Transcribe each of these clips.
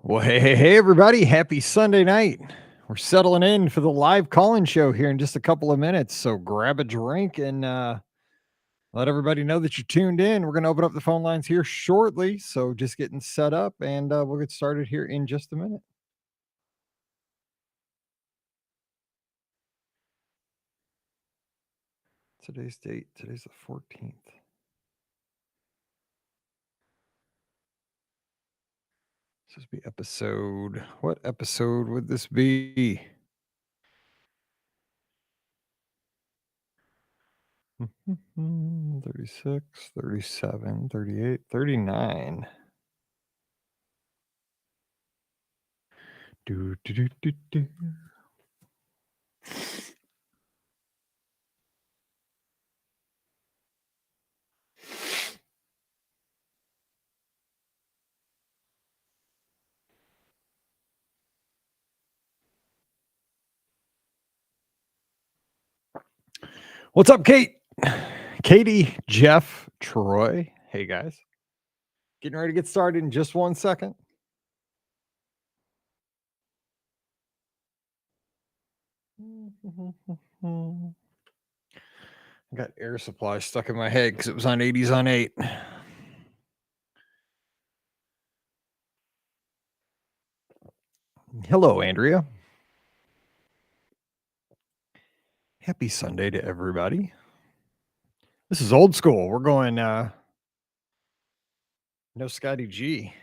Well, hey, everybody. Happy Sunday night. We're settling in for the live call-in show here in just a couple of minutes. So grab a drink and let everybody know that you're tuned in. We're going to open up the phone lines here shortly. So just getting set up and we'll get started here in just a minute. Today's date, today's the 14th. This would be episode. What episode would this be? 36, 37, 38, 39. Do, do, do, do, do. What's up, Kate? Katie, Jeff, Troy. Hey, guys. Getting ready to get started in just 1 second. I got air supply stuck in my head because it was on 80s on 8. Hello, Andrea. Happy Sunday to everybody. This is old school. We're going no Scotty G.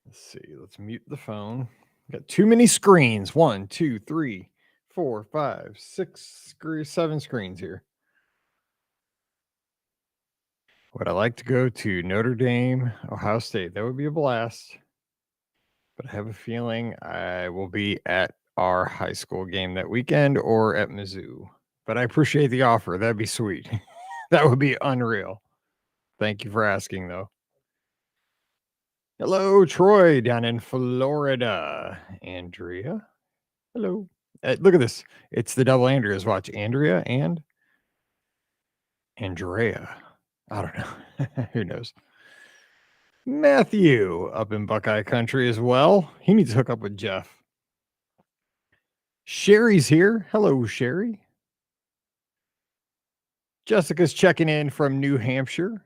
Let's see. Let's mute the phone. Got too many screens. 1, 2, 3, 4, 5, 6, 7 screens here. Would I like to go to Notre Dame, Ohio State? That would be a blast. But I have a feeling I will be at our high school game that weekend or at Mizzou. But I appreciate the offer. That'd be sweet. That would be unreal. Thank you for asking, though. Hello, Troy, down in Florida. Andrea. Hello. Look at this. It's the double Andreas. Watch. Andrea and Andrea. I don't know. Who knows? Matthew up in Buckeye country as well. He needs to hook up with Jeff. Sherry's here. Hello, Sherry. Jessica's checking in from New Hampshire,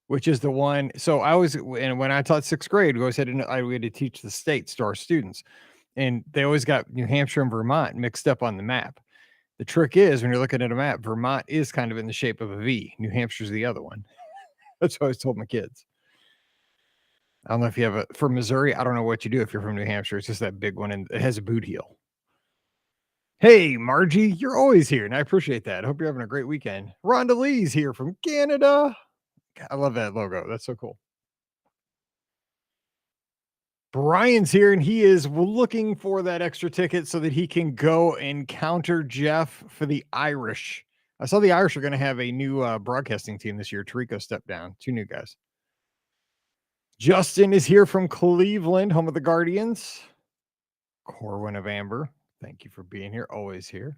which is the one. So I was, and when I taught 6th grade, we always had we had to teach the states to our students, and they always got New Hampshire and Vermont mixed up on the map. The trick is when you're looking at a map, Vermont is kind of in the shape of a V. New Hampshire's the other one. That's what I always told my kids. I don't know if you have for Missouri. I don't know what you do if you're from New Hampshire. It's just that big one, and it has a boot heel. Hey, Margie, you're always here, and I appreciate that. I hope you're having a great weekend. Rhonda Lee's here from Canada. I love that logo. That's so cool. Brian's here, and he is looking for that extra ticket so that he can go encounter Jeff for the Irish. I saw the Irish are going to have a new broadcasting team this year. Tarico stepped down. 2 new guys. Justin is here from Cleveland, home of the Guardians. Corwin of Amber. Thank you for being here. Always here.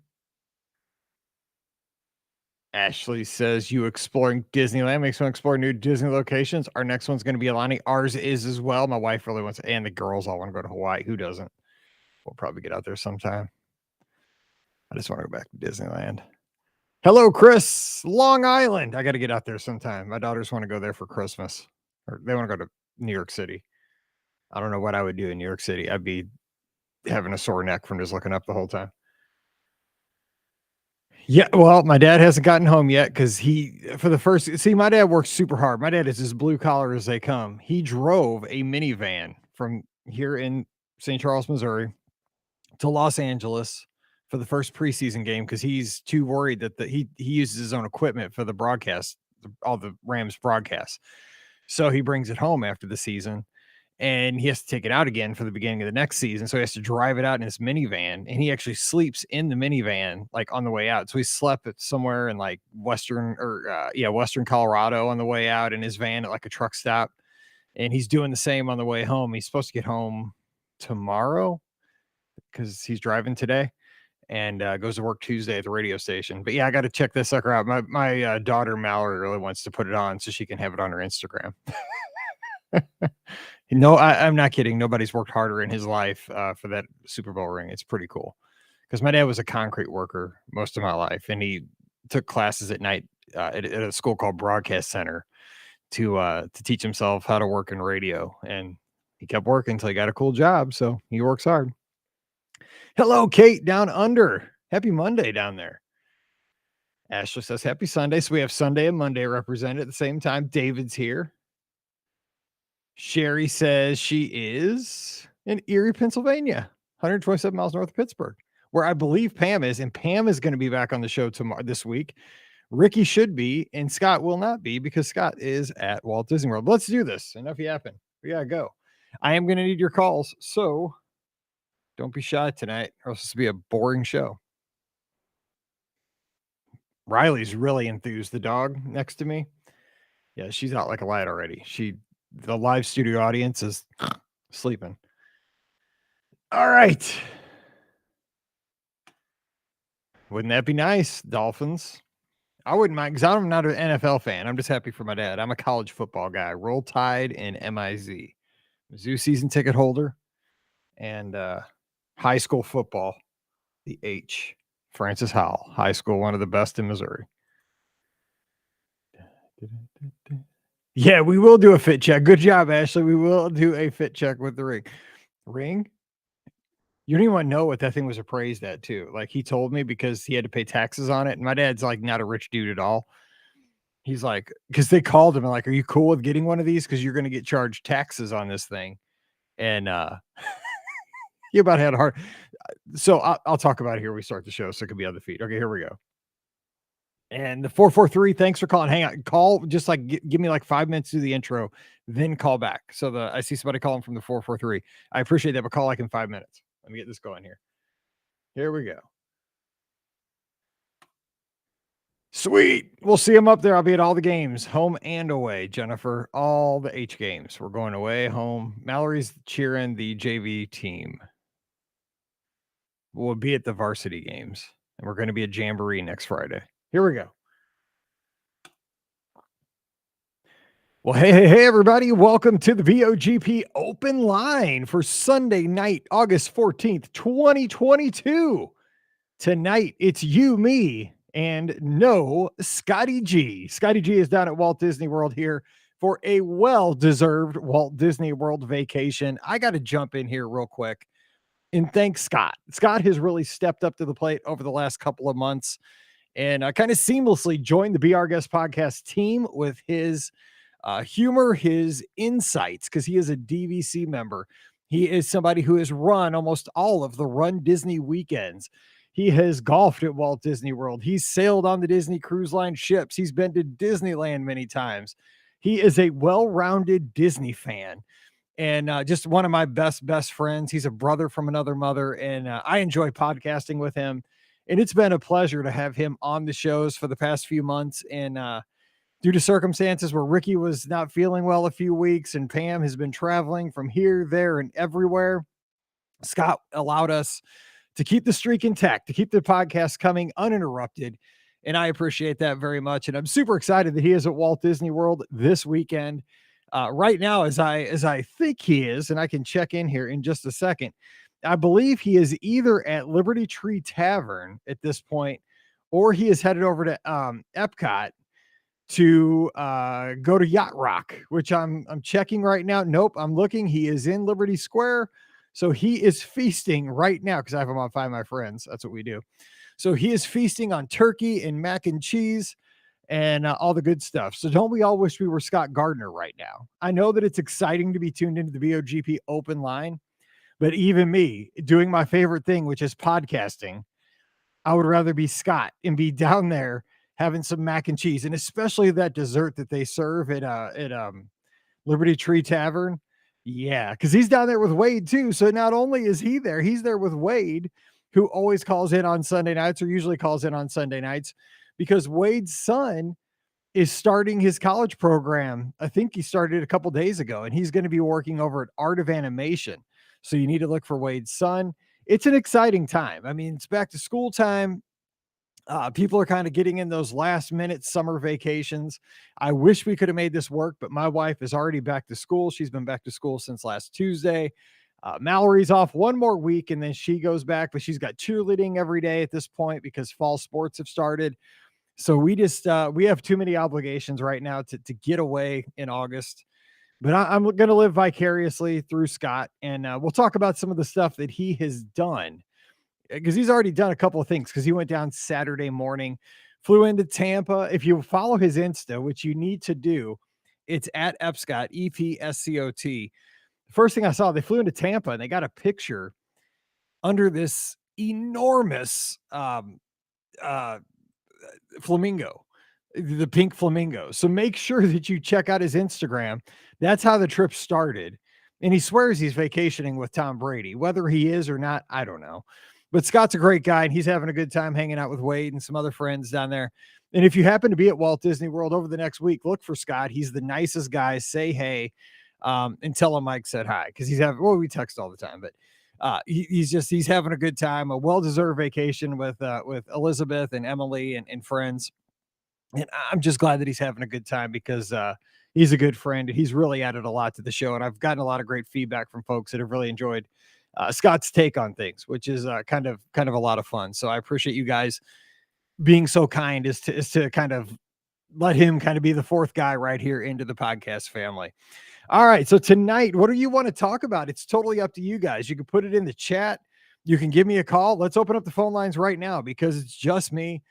Ashley says you exploring Disneyland makes me explore new Disney locations. Our next one's going to be Alani. Ours is as well. My wife really wants, and the girls all want to go to Hawaii. Who doesn't? We'll probably get out there sometime. I just want to go back to Disneyland. Hello, Chris. Long Island. I got to get out there sometime. My daughters want to go there for Christmas, or they want to go to New York City. I don't know what I would do in New York City. I'd be having a sore neck from just looking up the whole time. Yeah, well, my dad hasn't gotten home yet because my dad works super hard. My dad is as blue collar as they come. He drove a minivan from here in St. Charles, Missouri to Los Angeles for the first preseason game because he's too worried that he uses his own equipment for the broadcast, all the Rams broadcasts. So he brings it home after the season. And he has to take it out again for the beginning of the next season. So he has to drive it out in his minivan, and he actually sleeps in the minivan, like on the way out. So he slept at somewhere in like Western Colorado on the way out in his van at like a truck stop. And he's doing the same on the way home. He's supposed to get home tomorrow because he's driving today. and goes to work Tuesday at the radio station. But yeah, I got to check this sucker out. My daughter Mallory really wants to put it on so she can have it on her Instagram. No, I'm not kidding. Nobody's worked harder in his life for that Super Bowl ring. It's pretty cool because my dad was a concrete worker most of my life, and he took classes at night at a school called Broadcast Center to teach himself how to work in radio. And he kept working until he got a cool job. So he works hard. Hello, Kate down under. Happy Monday down there. Ashley says happy Sunday. So we have Sunday and Monday represented at the same time. David's here. Sherry says she is in Erie, Pennsylvania, 127 miles north of Pittsburgh, where I believe Pam is. And Pam is going to be back on the show this week. Ricky should be, and Scott will not be because Scott is at Walt Disney World. Let's do this. Enough yapping. We got to go. I am going to need your calls. So don't be shy tonight, or else this will be a boring show. Riley's really enthused, the dog next to me. Yeah, she's out like a light already. The live studio audience is sleeping. All right. Wouldn't that be nice, Dolphins? I wouldn't mind because I'm not an NFL fan. I'm just happy for my dad. I'm a college football guy. Roll Tide and MIZ. Mizzou season ticket holder and high school football. The H. Francis Howell High School, one of the best in Missouri. Yeah, we will do a fit check. Good job, Ashley. We will do a fit check with the ring. Ring? You don't even want to know what that thing was appraised at, too. Like, he told me because he had to pay taxes on it. And my dad's, like, not a rich dude at all. He's like, because they called him and like, are you cool with getting one of these? Because you're going to get charged taxes on this thing. And he about had a hard. So I'll talk about it here when we start the show. So it could be on the feed. Okay, here we go. And the 443, thanks for calling. Hang on, call just like give me like 5 minutes to do the intro, then call back. So I see somebody calling from the 443. I appreciate that, but call like in 5 minutes. Let me get this going here. Here we go. Sweet. We'll see him up there. I'll be at all the games, home and away. Jennifer, all the H games. We're going away, home. Mallory's cheering the JV team. We'll be at the varsity games, and we're going to be at Jamboree next Friday. Here we go. Well, hey, everybody. Welcome to the BOGP Open Line for Sunday night, August 14th, 2022. Tonight, it's you, me, and no Scotty G. Scotty G is down at Walt Disney World here for a well-deserved Walt Disney World vacation. I got to jump in here real quick and thank Scott. Scott has really stepped up to the plate over the last couple of months and kind of seamlessly joined the Be Our Guest podcast team with his humor, his insights, because he is a DVC member. He is somebody who has run almost all of the Run Disney weekends. He has golfed at Walt Disney World. He's sailed on the Disney Cruise Line ships. He's been to Disneyland many times. He is a well-rounded Disney fan and just one of my best friends. He's a brother from another mother, and I enjoy podcasting with him. And it's been a pleasure to have him on the shows for the past few months. And due to circumstances where Ricky was not feeling well a few weeks and Pam has been traveling from here, there, and everywhere, Scott allowed us to keep the streak intact, to keep the podcast coming uninterrupted. And I appreciate that very much. And I'm super excited that he is at Walt Disney World this weekend. Right now, as I think he is, and I can check in here in just a second, I believe he is either at Liberty Tree Tavern at this point, or he is headed over to Epcot to go to Yacht Rock, which I'm checking right now. Nope, I'm looking. He is in Liberty Square. So he is feasting right now because I have him on Find My Friends. That's what we do. So he is feasting on turkey and mac and cheese and all the good stuff. So don't we all wish we were Scott Gardner right now? I know that it's exciting to be tuned into the BOGP Open Line, but even me doing my favorite thing, which is podcasting, I would rather be Scott and be down there having some mac and cheese, and especially that dessert that they serve at Liberty Tree Tavern. Yeah, because he's down there with Wade too. So not only is he there, he's there with Wade, who always calls in on Sunday nights, or usually calls in on Sunday nights, because Wade's son is starting his college program. I think he started a couple days ago, and he's going to be working over at Art of Animation. So you need to look for Wade's son. it's an exciting time. I mean, it's back to school time. People are kind of getting in those last minute summer vacations. I wish we could have made this work, but my wife is already back to school. She's been back to school since last Tuesday. Mallory's off one more week and then she goes back, but she's got cheerleading every day at this point because fall sports have started. So we have too many obligations right now to get away in August. But I'm going to live vicariously through Scott, and we'll talk about some of the stuff that he has done because he's already done a couple of things because he went down Saturday morning, flew into Tampa. If you follow his Insta, which you need to do, it's at Epscot, EPSCOT. The first thing I saw, they flew into Tampa and they got a picture under this enormous flamingo, the pink flamingo. So make sure that you check out his Instagram. That's how the trip started. And he swears he's vacationing with Tom Brady. Whether he is or not, I don't know. But Scott's a great guy, and he's having a good time hanging out with Wade and some other friends down there. And if you happen to be at Walt Disney World over the next week, look for Scott. He's the nicest guy. Say hey, and tell him Mike said hi because we text all the time, but he's having a good time, a well-deserved vacation with Elizabeth and Emily and friends. And I'm just glad that he's having a good time because he's a good friend. He's really added a lot to the show, and I've gotten a lot of great feedback from folks that have really enjoyed Scott's take on things, which is kind of a lot of fun. So I appreciate you guys being so kind as to kind of let him kind of be the fourth guy right here into the podcast family. All right, so tonight, what do you want to talk about? It's totally up to you guys. You can put it in the chat. You can give me a call. Let's open up the phone lines right now because it's just me.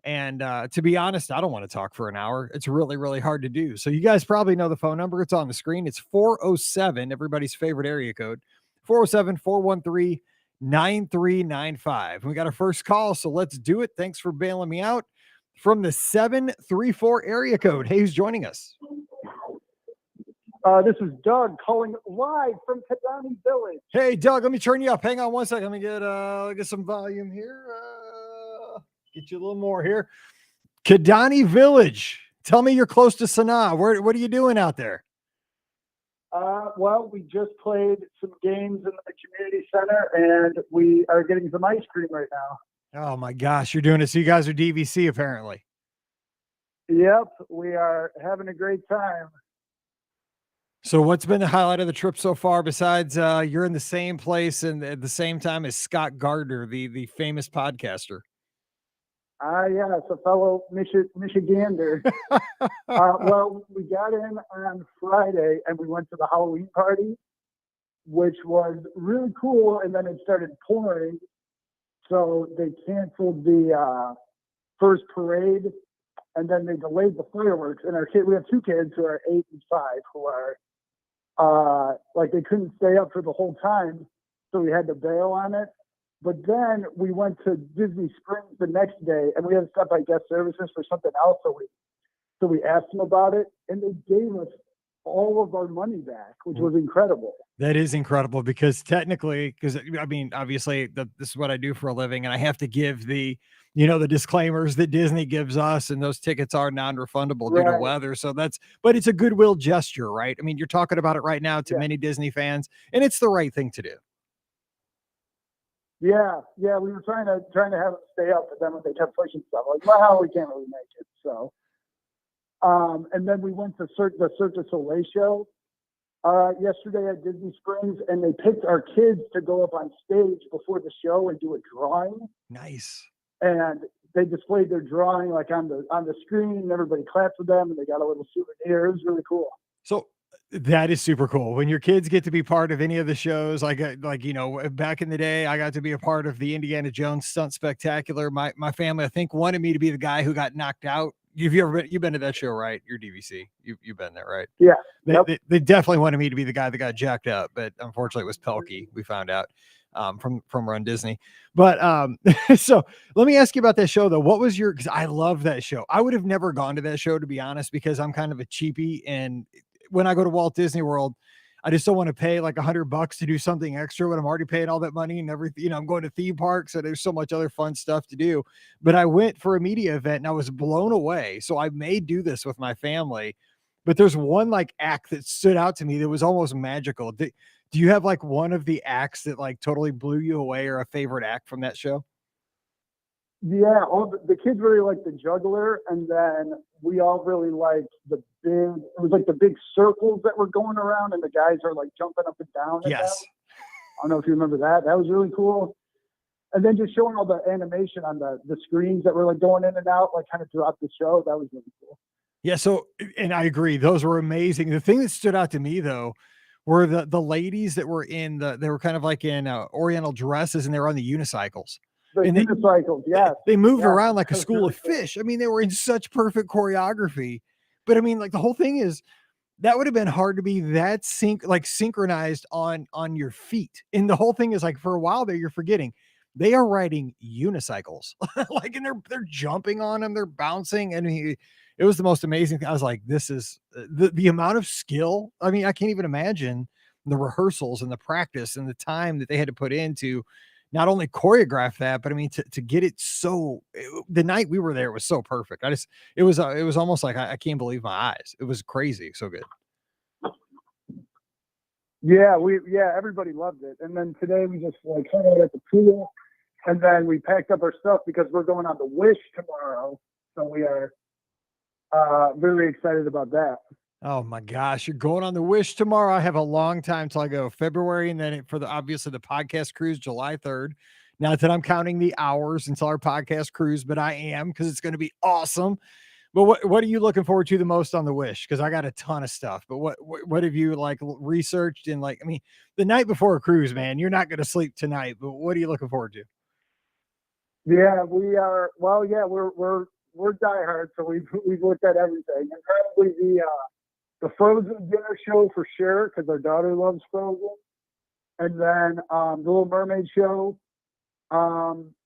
And to be honest, I don't want to talk for an hour. It's really, really hard to do. So you guys probably know the phone number. It's on the screen. It's 407, everybody's favorite area code, 407-413-9395. We got our first call, so let's do it. Thanks for bailing me out from the 734 area code. Hey, who's joining us? This is Doug calling live from Kidani Village. Hey, Doug, let me turn you up. Hang on one second. Let me get some volume here. Get you a little more here. Kidani Village. Tell me you're close to Sanaa. What are you doing out there? Well, we just played some games in the community center, and we are getting some ice cream right now. Oh, my gosh. You're doing it. So you guys are DVC, apparently. Yep, we are having a great time. So what's been the highlight of the trip so far besides you're in the same place and at the same time as Scott Gardner, the famous podcaster? Yeah, it's a fellow Michigander. Well, we got in on Friday and we went to the Halloween party, which was really cool. And then it started pouring. So they canceled the first parade and then they delayed the fireworks. And we have two kids who are 8 and 5 who are they couldn't stay up for the whole time. So we had to bail on it. But then we went to Disney Springs the next day, and we had to stop by guest services for something else. So we asked them about it, and they gave us all of our money back, which was incredible. That is incredible because technically, I mean, obviously this is what I do for a living, and I have to give the disclaimers that Disney gives us, and those tickets are non-refundable due to weather. So but it's a goodwill gesture, right? I mean, you're talking about it right now to many Disney fans, and it's the right thing to do. Yeah, we were trying to have them stay up, but then when they kept pushing stuff, like, well, we can't really make it. So, and then we went to the Cirque du Soleil show yesterday at Disney Springs, and they picked our kids to go up on stage before the show and do a drawing. Nice. And they displayed their drawing like on the screen, and everybody clapped for them, and they got a little souvenir. It was really cool. So that is super cool. When your kids get to be part of any of the shows, back in the day, I got to be a part of the Indiana Jones Stunt Spectacular. My family, I think, wanted me to be the guy who got knocked out. You've been to that show, right? You're DVC. You've been there, right? Yeah. They definitely wanted me to be the guy that got jacked up, but unfortunately it was Pelkey. We found out from Run Disney. But so let me ask you about that show though. What was because I love that show. I would have never gone to that show, to be honest, because I'm kind of a cheapie, and when I go to Walt Disney World, I just don't want to pay like $100 to do something extra when I'm already paying all that money and everything. I'm going to theme parks, and there's so much other fun stuff to do. But I went for a media event and I was blown away. So I may do this with my family but there's one like act that stood out to me that was almost magical. Do you have like one of the acts that like totally blew you away or a favorite act from that show? Yeah, all the kids really liked the juggler, and then we all really liked the big. It was like the big circles that were going around, and the guys are like jumping up and down. Yes. I don't know if you remember that. That was really cool. And then just showing all the animation on the screens that were like going in and out, like kind of throughout the show. That was really cool. Yeah. So, and I agree, those were amazing. The thing that stood out to me though were the ladies that were they were kind of like in Oriental dresses, and they were on the unicycles. The And unicycles, yes. they moved Yeah, around like a that was school really of fish. I mean, they were in such perfect choreography. But I mean, like the whole thing is that would have been hard to be that synchronized on your feet. And the whole thing is like for a while there, you're forgetting they are riding unicycles, like, and they're jumping on them, they're bouncing. I mean, it was the most amazing thing. I was like, this is the amount of skill. I mean, I can't even imagine the rehearsals and the practice and the time that they had to put into not only choreograph that, but I mean, to get it the night we were there was so perfect. It was almost like I can't believe my eyes. It was crazy. So good. Yeah, everybody loved it. And then today we just like hung out at the pool, and then we packed up our stuff because we're going on the Wish tomorrow. So we are really excited about that. Oh my gosh, you're going on the Wish tomorrow. I have a long time till I go February, and then obviously the podcast cruise July 3rd. Not that I'm counting the hours until our podcast cruise, but I am, because it's going to be awesome. But what are you looking forward to the most on the Wish? Because I got a ton of stuff. But what have you like researched? And like, I mean, the night before a cruise, man, you're not going to sleep tonight. But what are you looking forward to? Yeah, we are. Well, yeah, we're diehard, so we've looked at everything, and probably the Frozen dinner show for sure, because our daughter loves Frozen, and then the Little Mermaid show.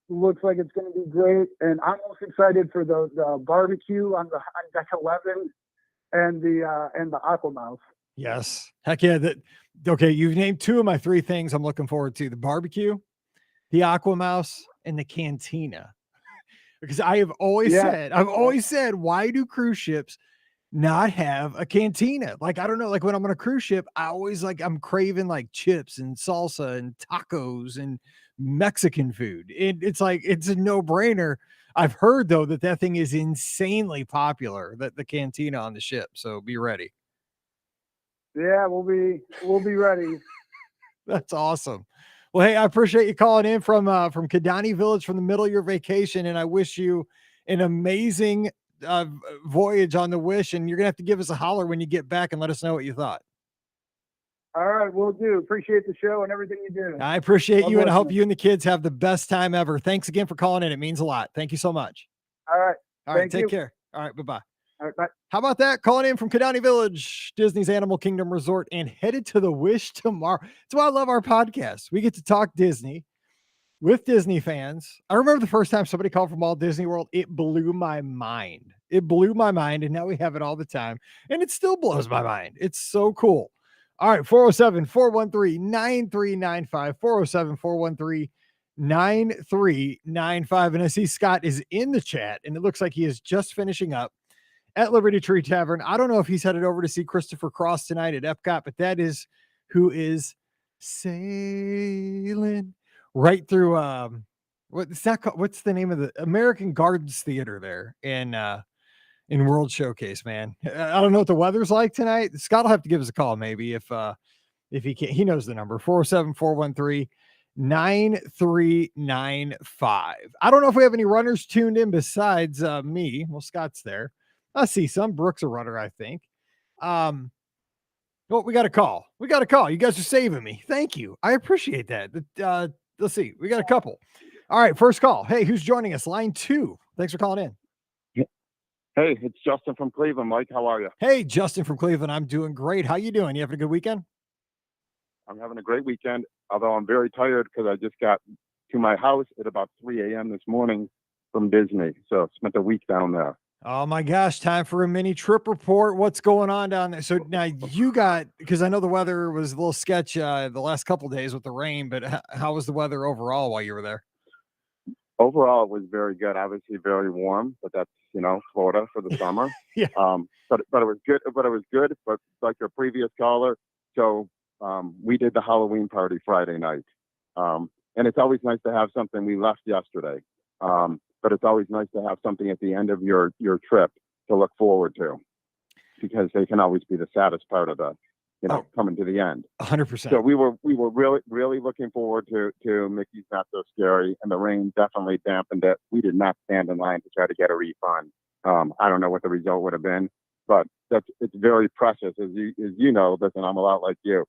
Looks like it's going to be great, and I'm most excited for the barbecue on deck 11 and the Aquamouse. Yes, heck yeah. Okay. You've named two of my three things I'm looking forward to: the barbecue, the Aquamouse, and the cantina. Because I've always said, why do cruise ships not have a cantina? Like, I don't know, like when I'm on a cruise ship, I'm craving like chips and salsa and tacos and Mexican food. It's like, it's a no-brainer. I've heard though that thing is insanely popular, that the cantina on the ship. So be ready. Yeah, we'll be ready. That's awesome. Well, hey, I appreciate you calling in from Kidani Village, from the middle of your vacation, and I wish you an amazing voyage on the Wish. And you're gonna have to give us a holler when you get back and let us know what you thought. All right, we'll do. Appreciate the show and everything you do. I appreciate you, and I hope you and the kids have the best time ever. Thanks again for calling in. It means a lot. Thank you so much. All right. All right. Take care. All right. Bye-bye. All right, bye. How about that? Calling in from Kidani Village, Disney's Animal Kingdom Resort, and headed to the Wish tomorrow. That's why I love our podcast. We get to talk Disney with Disney fans. I remember the first time somebody called from Walt Disney World. It blew my mind. It blew my mind. And now we have it all the time. And it still blows my mind. It's so cool. All right. 407-413-9395. 407-413-9395. And I see Scott is in the chat, and it looks like he is just finishing up at Liberty Tree Tavern. I don't know if he's headed over to see Christopher Cross tonight at Epcot, but that is who is sailing right through what's the name of the American Gardens Theater there in World Showcase, man. I don't know what the weather's like tonight. Scott will have to give us a call maybe if he can't. He knows the number 407-413-9395. I don't know if we have any runners tuned in besides me. Well, Scott's there. I see some. Brooks a runner, I think. Well, we got a call. You guys are saving me. Thank you. I appreciate that. Let's see. We got a couple. All right. First call. Hey, who's joining us? Line 2. Thanks for calling in. Hey, it's Justin from Cleveland. Mike, how are you? Hey, Justin from Cleveland. I'm doing great. How you doing? You having a good weekend? I'm having a great weekend, although I'm very tired because I just got to my house at about 3 a.m. this morning from Disney. So spent a week down there. Oh my gosh, time for a mini trip report. What's going on down there? So now because I know the weather was a little sketch the last couple of days with the rain, but how was the weather overall while you were there? Overall, it was very good. Obviously very warm, but that's Florida for the summer. Yeah. But it was good. But like your previous caller, so we did the Halloween party Friday night. And it's always nice to have something. We left yesterday, but it's always nice to have something at the end of your trip to look forward to, because they can always be the saddest part of the, coming to the end. 100%. So we were really, really looking forward to Mickey's Not So Scary, and the rain definitely dampened it. We did not stand in line to try to get a refund. I don't know what the result would have been, but it's very precious, as you know. Listen, I'm a lot like you.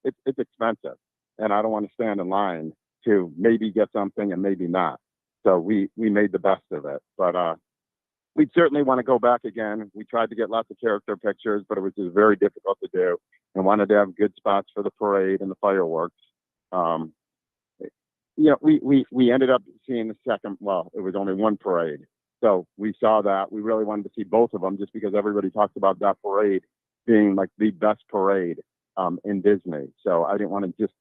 It's expensive, and I don't want to stand in line to maybe get something and maybe not. So we made the best of it, but we'd certainly want to go back again. We tried to get lots of character pictures, but it was just very difficult to do, and wanted to have good spots for the parade and the fireworks. We ended up seeing the second. Well, it was only one parade, so we saw that. We really wanted to see both of them, just because everybody talks about that parade being like the best parade in Disney. So I didn't want to just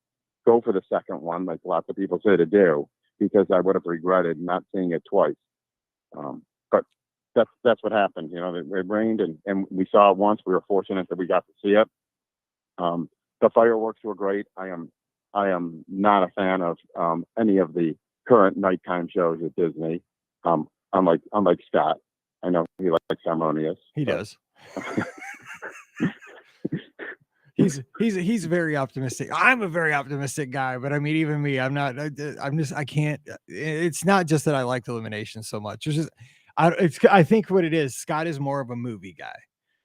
go for the second one, like lots of people say to do, because I would have regretted not seeing it twice. But that's what happened. It rained, and we saw it once. We were fortunate that we got to see it. The fireworks were great. I am not a fan of any of the current nighttime shows at Disney. Unlike Scott, I know he likes Harmonious. He does. He's very optimistic. I'm a very optimistic guy, but I mean, even me, I'm not. I can't. It's not just that I like Illumination so much. It's just, I think what it is, Scott is more of a movie guy.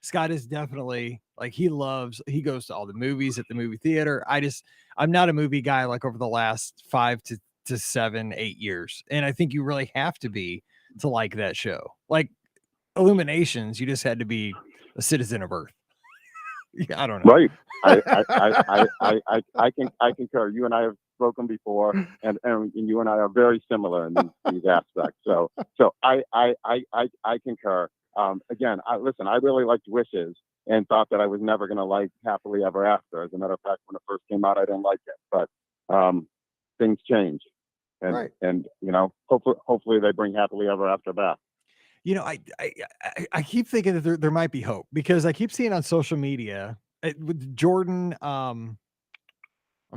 Scott is definitely like, he goes to all the movies at the movie theater. I'm not a movie guy like over the last 5 to 7, 8 years. And I think you really have to be to like that show. Like Illuminations, you just had to be a citizen of Earth. I don't know. Right. I concur. You and I have spoken before, and you and I are very similar in these aspects. So I concur. Again, I really liked Wishes and thought that I was never going to like Happily Ever After. As a matter of fact, when it first came out, I didn't like it, but things change, and right. And hopefully they bring Happily Ever After back. I keep thinking that there might be hope, because I keep seeing on social media with Jordan. I'm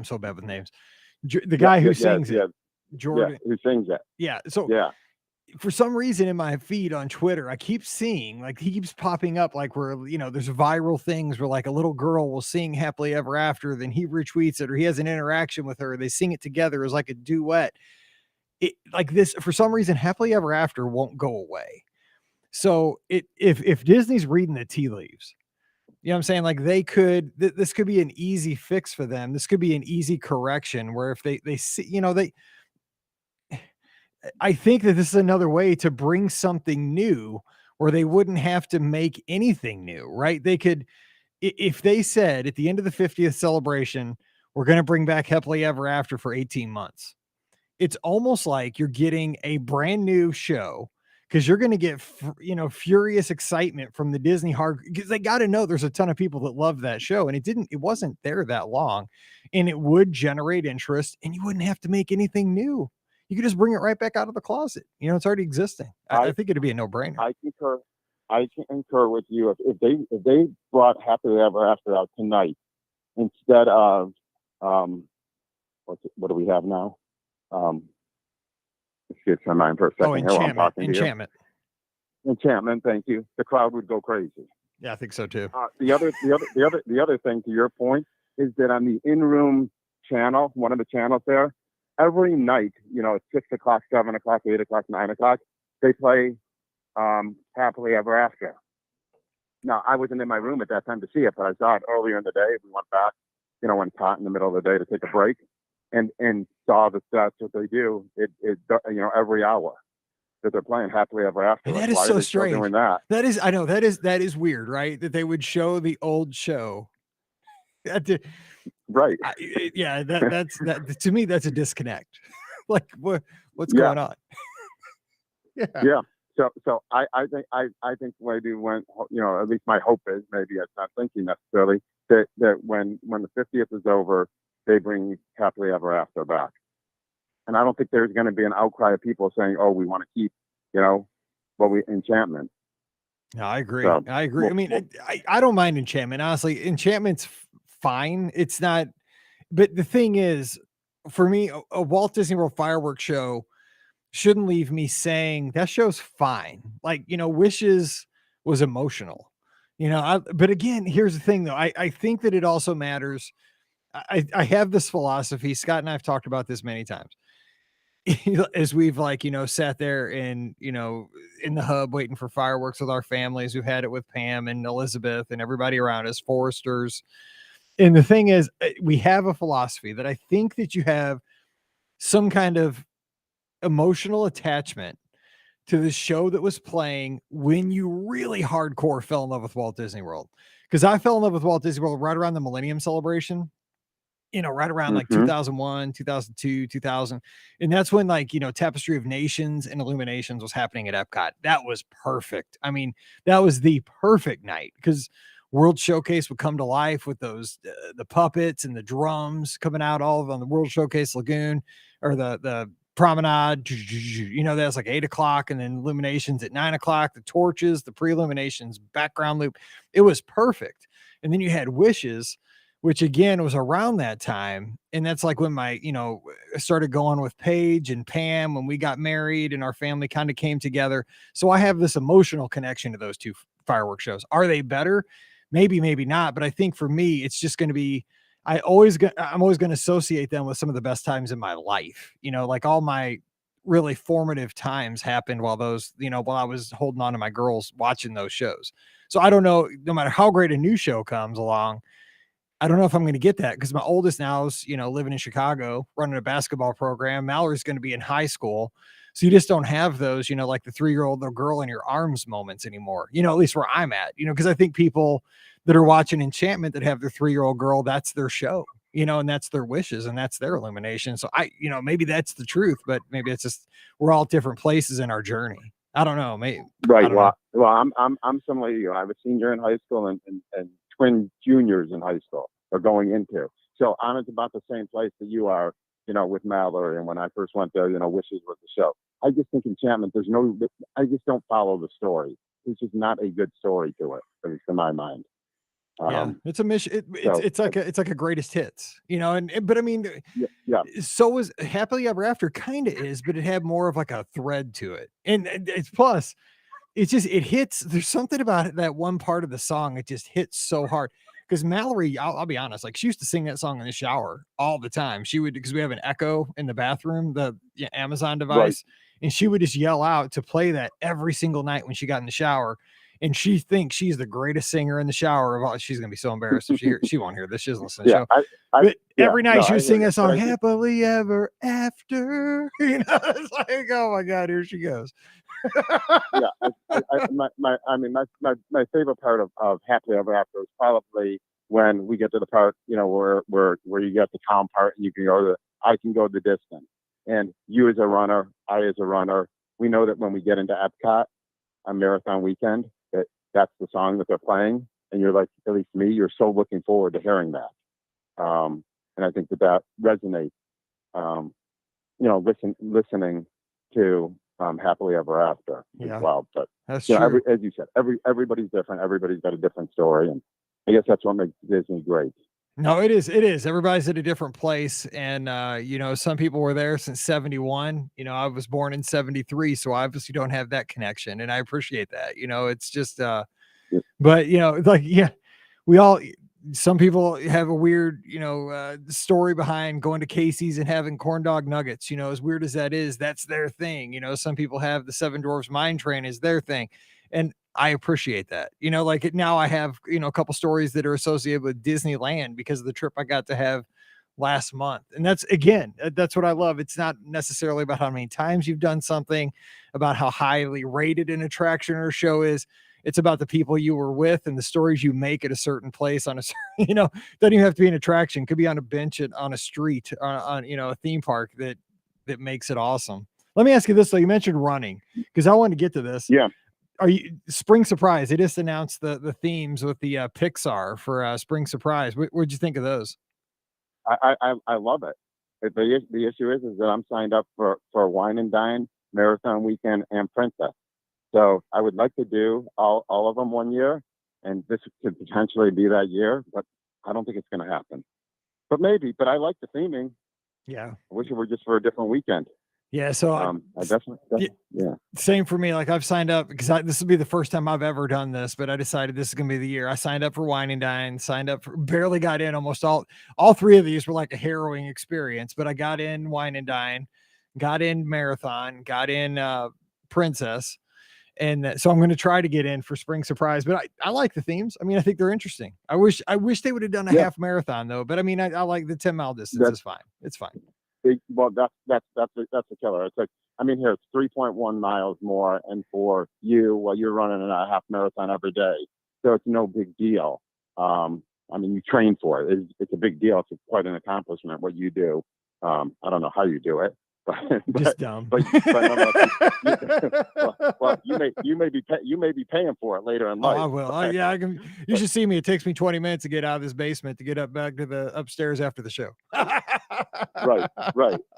so bad with names. The guy who sings it, Jordan, who sings it. Yeah. So yeah. For some reason in my feed on Twitter, I keep seeing, like, he keeps popping up, like, where, there's viral things where like a little girl will sing Happily Ever After, then he retweets it, or he has an interaction with her. They sing it together as like a duet. Like this, for some reason, Happily Ever After won't go away. So if Disney's reading the tea leaves, you know what I'm saying? Like they could, this could be an easy fix for them. This could be an easy correction where if they see, I think that this is another way to bring something new where they wouldn't have to make anything new, right? They could, if they said at the end of the 50th celebration, we're going to bring back Happily Ever After for 18 months. It's almost like you're getting a brand new show, because you're going to get, furious excitement from the Disney hard, because they got to know there's a ton of people that love that show, and it wasn't there that long, and it would generate interest, and you wouldn't have to make anything new. You could just bring it right back out of the closet. It's already existing. I think it'd be a no-brainer. I concur with you. If they brought Happily Ever After out tonight instead of what do we have now? Excuse my mind for a second. Enchantment. Enchantment. Thank you. The crowd would go crazy. Yeah, I think so too. The other thing, to your point, is that on the in-room channel, one of the channels there, every night, at 6 o'clock, 7 o'clock, 8 o'clock, 9 o'clock, they play Happily Ever After. Now, I wasn't in my room at that time to see it, but I saw it earlier in the day. We went back, went caught in the middle of the day to take a break, and saw that that's what they do. It every hour that they're playing Happily Ever After. And that is so strange. Doing that. I know that is weird, right? That they would show the old show. Right. That's to me, that's a disconnect. Like what's going on? Yeah. So I think maybe when, at least my hope is, maybe it's not thinking necessarily, that when the 50th is over, they bring Happily Ever After back. And I don't think there's going to be an outcry of people saying, oh, we want to keep, Enchantment. No, I agree. So, I agree. I mean, I don't mind Enchantment. Honestly, Enchantment's fine. It's not, but the thing is, for me, a Walt Disney World fireworks show shouldn't leave me saying that show's fine. Like, Wishes was emotional. But again, here's the thing though. I think that it also matters. I have this philosophy. Scott and I've talked about this many times. As we've sat there and in the hub waiting for fireworks with our families. We've had it with Pam and Elizabeth and everybody around us, Foresters. And the thing is, we have a philosophy that I think that you have some kind of emotional attachment to the show that was playing when you really hardcore fell in love with Walt Disney World. Because I fell in love with Walt Disney World right around the Millennium Celebration, right around like 2001, 2002, 2000. And that's when Tapestry of Nations and Illuminations was happening at Epcot. That was perfect. I mean, that was the perfect night because World Showcase would come to life with those, the puppets and the drums coming out all on the World Showcase Lagoon or the promenade. That's like 8 o'clock, and then Illuminations at 9 o'clock, the torches, the pre-illuminations, background loop. It was perfect. And then you had Wishes, which again was around that time. And that's like when I started going with Paige and Pam when we got married and our family kind of came together. So I have this emotional connection to those two fireworks shows. Are they better? Maybe, maybe not. But I think for me, it's just going to be, I'm always going to associate them with some of the best times in my life. Like all my really formative times happened while I was holding on to my girls watching those shows. So I don't know, no matter how great a new show comes along, I don't know if I'm going to get that because my oldest now is, living in Chicago, running a basketball program. Mallory's going to be in high school. So you just don't have those, like the 3-year-old little girl in your arms moments anymore, at least where I'm at, because I think people that are watching Enchantment that have their 3-year-old girl, that's their show, and that's their Wishes and that's their Illumination. So maybe that's the truth, but maybe it's just, we're all different places in our journey. I don't know. Maybe. Right. Well, I'm similar to you. I was a senior in high school and twin juniors in high school or going into. So I'm at about the same place that you are, with Mallory. And when I first went there, Wishes was the show. I just think Enchantment, I just don't follow the story. There's just not a good story to it, at least in my mind. Yeah, it's a mission. It's like a greatest hits, but I mean, yeah. So was Happily Ever After kind of is, but it had more of like a thread to it. And it's plus, it hits. There's something about it, that one part of the song. It just hits so hard. Because Mallory, I'll be honest, like she used to sing that song in the shower all the time. She would, because we have an Echo in the bathroom, the Amazon device, and she would just yell out to play that every single night when she got in the shower. And she thinks she's the greatest singer in the shower of all. She's gonna be so embarrassed if she won't hear this. She doesn't listen to the show. But every night she would sing that song, "Happily Ever After." It's like, oh my God, here she goes. My favorite part of Happily Ever After is probably when we get to the part, where you get the calm part and you can I can go the distance. And you as a runner, I as a runner, we know that when we get into Epcot on Marathon Weekend, that's the song that they're playing. And you're like, at least me, you're so looking forward to hearing that. And I think that resonates, listening to Happily Ever After as well. But that's true. as you said, everybody's different. Everybody's got a different story. And I guess that's what makes Disney great. No, it is. It is. Everybody's at a different place. And, some people were there since 71. I was born in 73. So I obviously don't have that connection. And I appreciate that. It's just, but, we all, some people have a weird, story behind going to Casey's and having corn dog nuggets, as weird as that is, that's their thing. Some people have the Seven Dwarfs Mine Train is their thing. And I appreciate that, now I have, a couple stories that are associated with Disneyland because of the trip I got to have last month. And that's what I love. It's not necessarily about how many times you've done something, about how highly rated an attraction or show is. It's about the people you were with and the stories you make at a certain place on a, doesn't even have to be an attraction. Could be on a bench on a street, on a theme park that makes it awesome. Let me ask you this. So you mentioned running, because I wanted to get to this. Yeah. Are you Spring Surprise? They just announced the themes with the Pixar for Spring Surprise. What'd you think of those? I love it. The issue is that I'm signed up for Wine and Dine, Marathon Weekend, and Princess. So I would like to do all of them one year, and this could potentially be that year, but I don't think it's going to happen. But maybe. But I like the theming. Yeah. I wish it were just for a different weekend. Yeah. So I definitely, yeah. Same for me. Like I've signed up because this will be the first time I've ever done this, but I decided this is going to be the year. I signed up for Wine and Dine, signed up for, barely got in. Almost all three of these were like a harrowing experience, but I got in Wine and Dine, got in Marathon, got in Princess. And so I'm going to try to get in for Spring Surprise, but I like the themes. I mean, I think they're interesting. I wish they would have done a half marathon though, but I mean, I like the 10-mile distance. It's fine. It's fine. Well, that's a killer. It's like, I mean, here it's 3.1 miles more, and for you, well, you're running a half marathon every day, so it's no big deal. I mean, you train for it. It's a big deal. It's quite an accomplishment what you do. I don't know how you do it, but just dumb. But well, you may be paying for it later in life. Oh, I will. Yeah, I can. You should see me. It takes me 20 minutes to get out of this basement to get up back to the upstairs after the show. Right.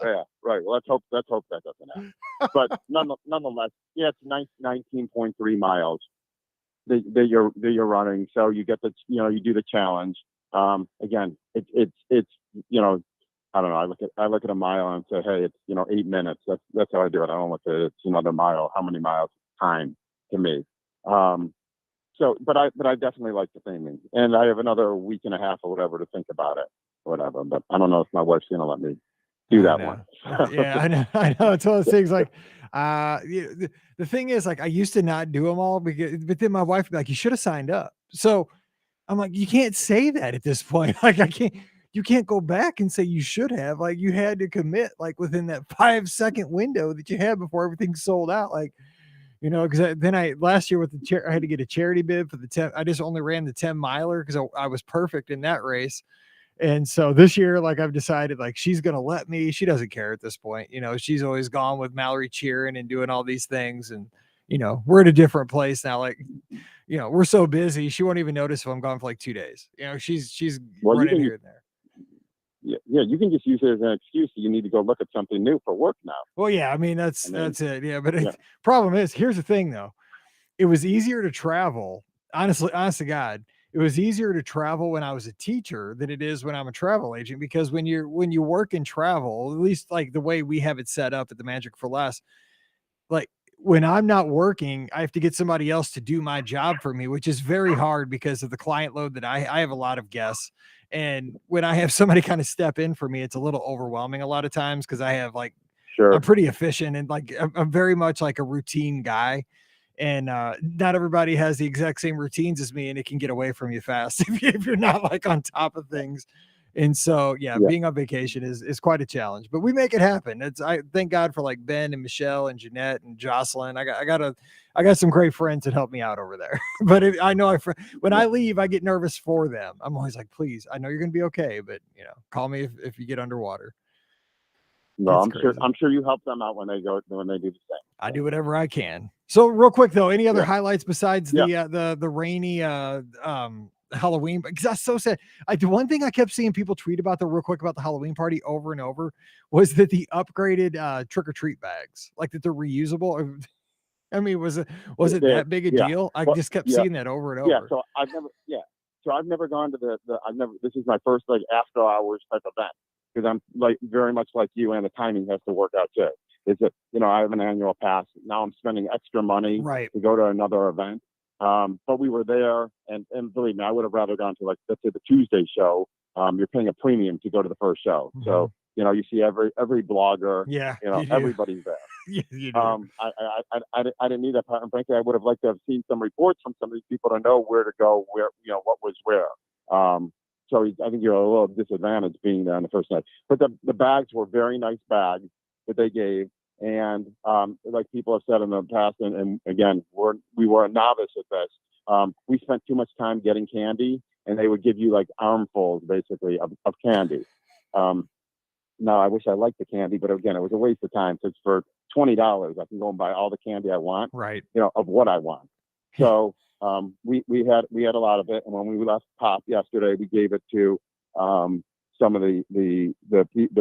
Yeah, right. Well, let's hope that doesn't happen. But nonetheless, yeah, it's 19.3 miles that you're running. So you get you do the challenge. Again, it's I don't know. I look at a mile and say, hey, it's 8 minutes. That's how I do it. I don't look at it's another mile. How many miles time to me? So, but I definitely like the theming, and I have another week and a half or whatever to think about it, or whatever. But I don't know if my wife's gonna let me do that one. Yeah, I know. It's one of those things like, the thing is, like, I used to not do them all, but then my wife would be like, you should have signed up. So I'm like, you can't say that at this point. Like, you can't go back and say you should have. Like, you had to commit like within that 5-second window that you had before everything sold out. Like, because then last year with I had to get a charity bid for the 10. I just only ran the 10 miler because I was perfect in that race. And so this year, like, I've decided, like, she's going to let me. She doesn't care at this point. She's always gone with Mallory cheering and doing all these things. And, we're at a different place now. Like, we're so busy. She won't even notice if I'm gone for like 2 days. She's running here and there. Yeah, you can just use it as an excuse that you need to go look at something new for work now. Well, yeah, I mean, that's it. Yeah. But problem is, here's the thing though. It was easier to travel. Honest to God, it was easier to travel when I was a teacher than it is when I'm a travel agent, because when you work in travel, at least like the way we have it set up at the Magic for Less, like when I'm not working, I have to get somebody else to do my job for me, which is very hard because of the client load that I have a lot of guests. And when I have somebody kind of step in for me, it's a little overwhelming a lot of times because I have like, I'm pretty efficient and like I'm very much like a routine guy. And not everybody has the exact same routines as me, and it can get away from you fast if you're not like on top of things. And so, being on vacation is quite a challenge, but we make it happen. I thank God for like Ben and Michelle and Jeanette and Jocelyn. I got some great friends that help me out over there. But I know when I leave, I get nervous for them. I'm always like, please, I know you're going to be okay, but call me if you get underwater. No, I'm sure you help them out when they do the same. I do whatever I can. So real quick though, any other highlights besides the rainy Halloween? Because that's so sad. The one thing I kept seeing people tweet about real quick about the Halloween party over and over was that the upgraded trick or treat bags, like that they're reusable. I mean, was it that big a deal? I just kept seeing that over and over. Yeah. So I've never gone to this is my first like after hours type event, because I'm like very much like you, and the timing has to work out too. Is that I have an annual pass. Now I'm spending extra money to go to another event. But we were there, and believe me, I would have rather gone to, like, let's say the Tuesday show. You're paying a premium to go to the first show. Mm-hmm. So you see every blogger. Everybody's there. Yeah, you do. I didn't need that part, and frankly, I would have liked to have seen some reports from some of these people to know where to go, where what was where. So I think you're a little disadvantaged being there on the first night. But the bags were very nice bags that they gave. And like people have said in the past, and again, we were a novice at this. We spent too much time getting candy, and they would give you like armfuls basically of candy. Now I wish I liked the candy, but again, it was a waste of time, because for $20 I can go and buy all the candy I want, of what I want. So we had a lot of it, and when we left Pop yesterday, we gave it to some of the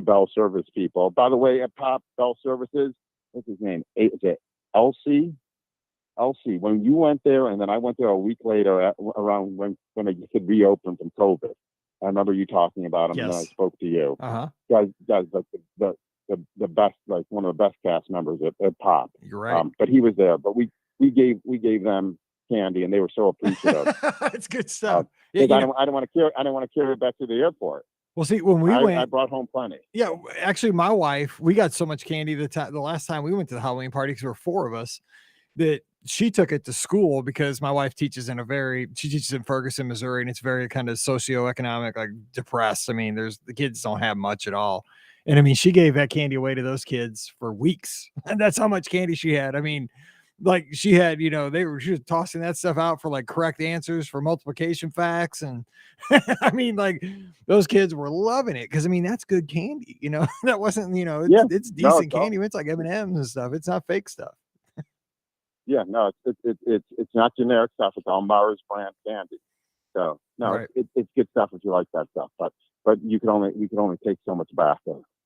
Bell Service people. By the way, at Pop Bell Services, what's his name? Is it Elsie? Elsie, when you went there, and then I went there a week later, around when it had reopened from COVID. I remember you talking about him, and then I Yes. spoke to you. Uh-huh. Guys, like the best, like one of the best cast members at Pop. You're right. But he was there. But we gave them candy, and they were so appreciative. It's good stuff. I didn't want to carry it back to the airport. Well, see, when we went, I brought home plenty. yeah, actually, my wife, we got so much candy the last time we went to the Halloween party, because there were 4 of us, that she took it to school, because my wife teaches she teaches in Ferguson, Missouri, and it's very kind of socioeconomic, like depressed. I mean, the kids don't have much at all. And I mean, she gave that candy away to those kids for weeks. And that's how much candy she had. I mean, like she had, she was tossing that stuff out for like correct answers for multiplication facts. And I mean, like those kids were loving it, because I mean, that's good candy, that wasn't, it's decent candy. It's like M&Ms and stuff. It's not fake stuff. Yeah, no, it's not generic stuff. It's all Mars brand candy. So no, Right. it's good stuff if you like that stuff. But we can only take so much back.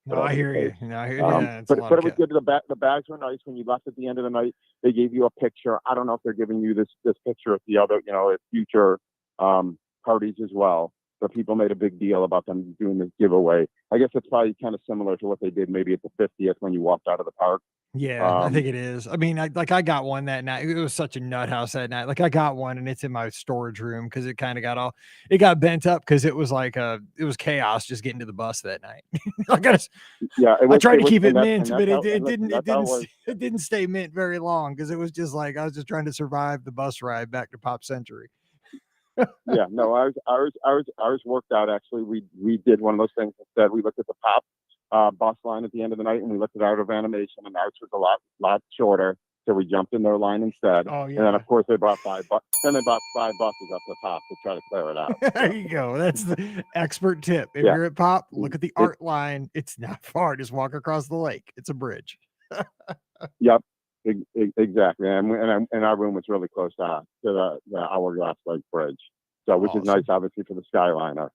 No, I hear you. No, I hear you. Yeah, but it was good. The bags were nice. When you left at the end of the night, they gave you a picture. I don't know if they're giving you this picture at the other, at future parties as well. But people made a big deal about them doing this giveaway. I guess it's probably kind of similar to what they did maybe at the 50th when you walked out of the park. Yeah, I think it is. I mean, I got one that night. It was such a nut house that night. Like I got one, and it's in my storage room, because it kind of got bent up, because it was like it was chaos just getting to the bus that night. I tried to keep it mint, but it didn't stay mint very long, because it was just like I was just trying to survive the bus ride back to Pop Century. Yeah, no, ours worked out actually. We did one of those things instead. We looked at the Pop bus line at the end of the night, and we looked at Art of Animation, and ours was a lot shorter, so we jumped in their line instead. Oh yeah. And then of course they brought 5 buses. Then they brought 5 buses up the top to try to clear it out. There you go. That's the expert tip. If you're at Pop, look at the art line. It's not far. Just walk across the lake. It's a bridge. Yep, exactly. And our room was really close to the Hourglass Lake Bridge, so which is nice, obviously, for the Skyliner.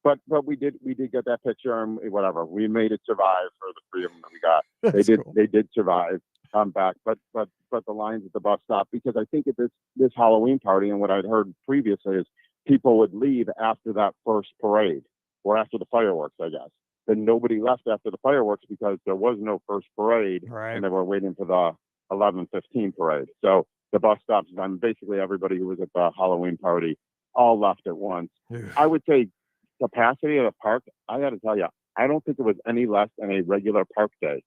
But we did get that picture, and whatever, we made it survive for the freedom that we got. They did survive back, but the lines at the bus stop, because I think at this Halloween party, and what I'd heard previously is people would leave after that first parade, or after the fireworks, I guess. Then nobody left after the fireworks, because there was no first parade, right, and they were waiting for the 11:15 parade. So the bus stops, and basically everybody who was at the Halloween party all left at once. I would say capacity of the park, I got to tell you, I don't think it was any less than a regular park day.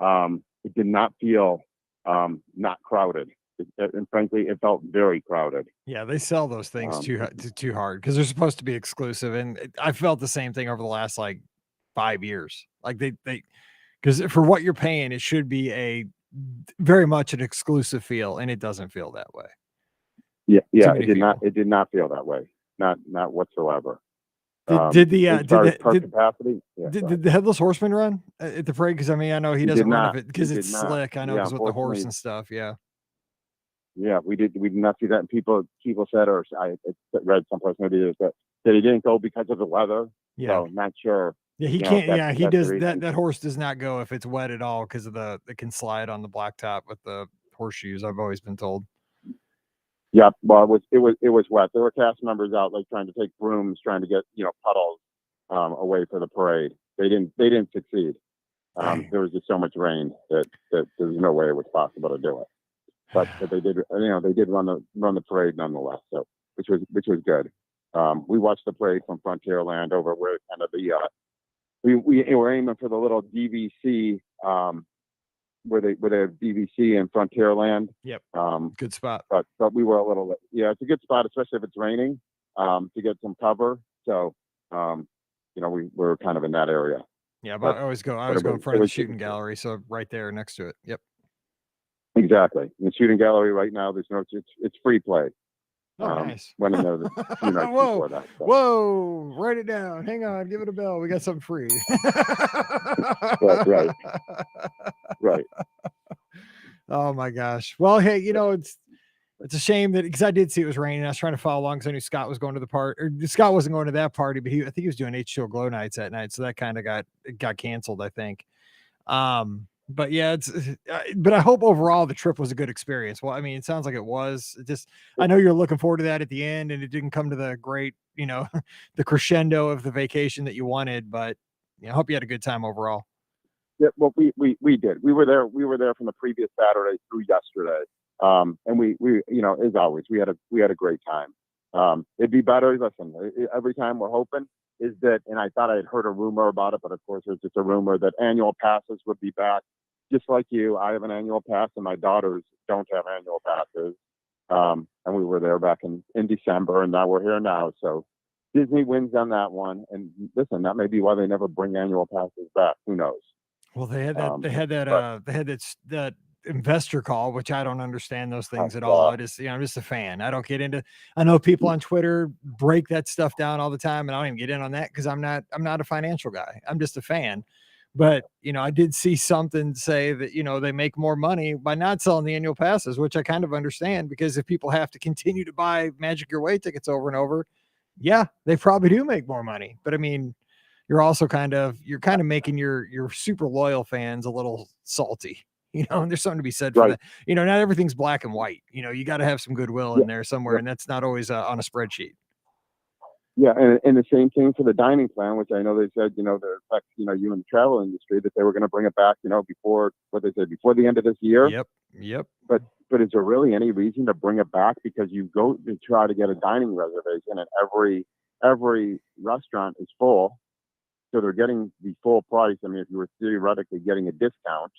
It did not feel not crowded. And frankly, it felt very crowded. Yeah, they sell those things too hard, because they're supposed to be exclusive, and I felt the same thing over the last like 5 years. Like they because for what you're paying, it should be a very much an exclusive feel, and it doesn't feel that way. Yeah, it did not. It did not feel that way. Not whatsoever. Did the capacity? Yeah, did the Headless Horseman run at the parade? Because I mean, I know he doesn't run it because it's slick. I know, because with the horse and stuff. Yeah. Yeah, we did not see that. And people said, or I read someplace maybe that he didn't go because of the weather. Yeah, so not sure. Yeah, he can't. Yeah, he does that. That horse does not go if it's wet at all, because of it can slide on the blacktop with the horseshoes. I've always been told. Yeah, well, it was wet. There were cast members out like trying to take brooms, trying to get puddles away for the parade. They didn't succeed. There was just so much rain that there's no way it was possible to do it. But they did run the parade nonetheless. So which was good. We watched the parade from Frontierland over where kind of we were aiming for the little DVC where they have DVC in Frontierland. Yep. Good spot. But we were a little, it's a good spot, especially if it's raining, to get some cover. So, we were kind of in that area. Yeah, but I always go in front of the shooting gallery. So right there next to it. Yep. Exactly. In the shooting gallery right now, it's free play. Oh, nice. Went in there the few nights before that. So. Whoa, write it down. Hang on, give it a bell. We got something free. Right. Oh my gosh. Well, hey, it's a shame that, because I did see it was raining. I was trying to follow along because I knew Scott was going to the party, or Scott wasn't going to that party, but I think he was doing H2O Glow Nights that night. So that kind of got canceled, I think. But yeah, but I hope overall the trip was a good experience. Well, I mean, it sounds like it was. I know you're looking forward to that at the end, and it didn't come to the great, the crescendo of the vacation that you wanted. But I hope you had a good time overall. Yeah, well, we did. We were there. We were there from the previous Saturday through yesterday. And we, as always, we had a great time. It'd be better. Listen, every time we're hoping is that, and I thought I had heard a rumor about it, but of course it's just a rumor that annual passes would be back. Just like you, I have an annual pass, and my daughters don't have annual passes. And we were there back in December, and now we're here now. So Disney wins on that one. And listen, that may be why they never bring annual passes back. Who knows? Well, that investor call, which I don't understand those things at all. I'm just a fan. I don't get into. I know people on Twitter break that stuff down all the time, and I don't even get in on that because I'm not a financial guy. I'm just a fan. But I did see something say that they make more money by not selling the annual passes, which I kind of understand, because if people have to continue to buy Magic Your Way tickets over and over, yeah, they probably do make more money. But I mean, you're also kind of making your super loyal fans a little salty, and there's something to be said for that. Not everything's black and white. You got to have some goodwill in there somewhere, and that's not always on a spreadsheet. Yeah, and the same thing for the dining plan, which I know they said, that affects, you in the travel industry, that they were going to bring it back, before the end of this year. Yep. But is there really any reason to bring it back? Because you go to try to get a dining reservation, and every restaurant is full. So they're getting the full price. I mean, if you were theoretically getting a discount,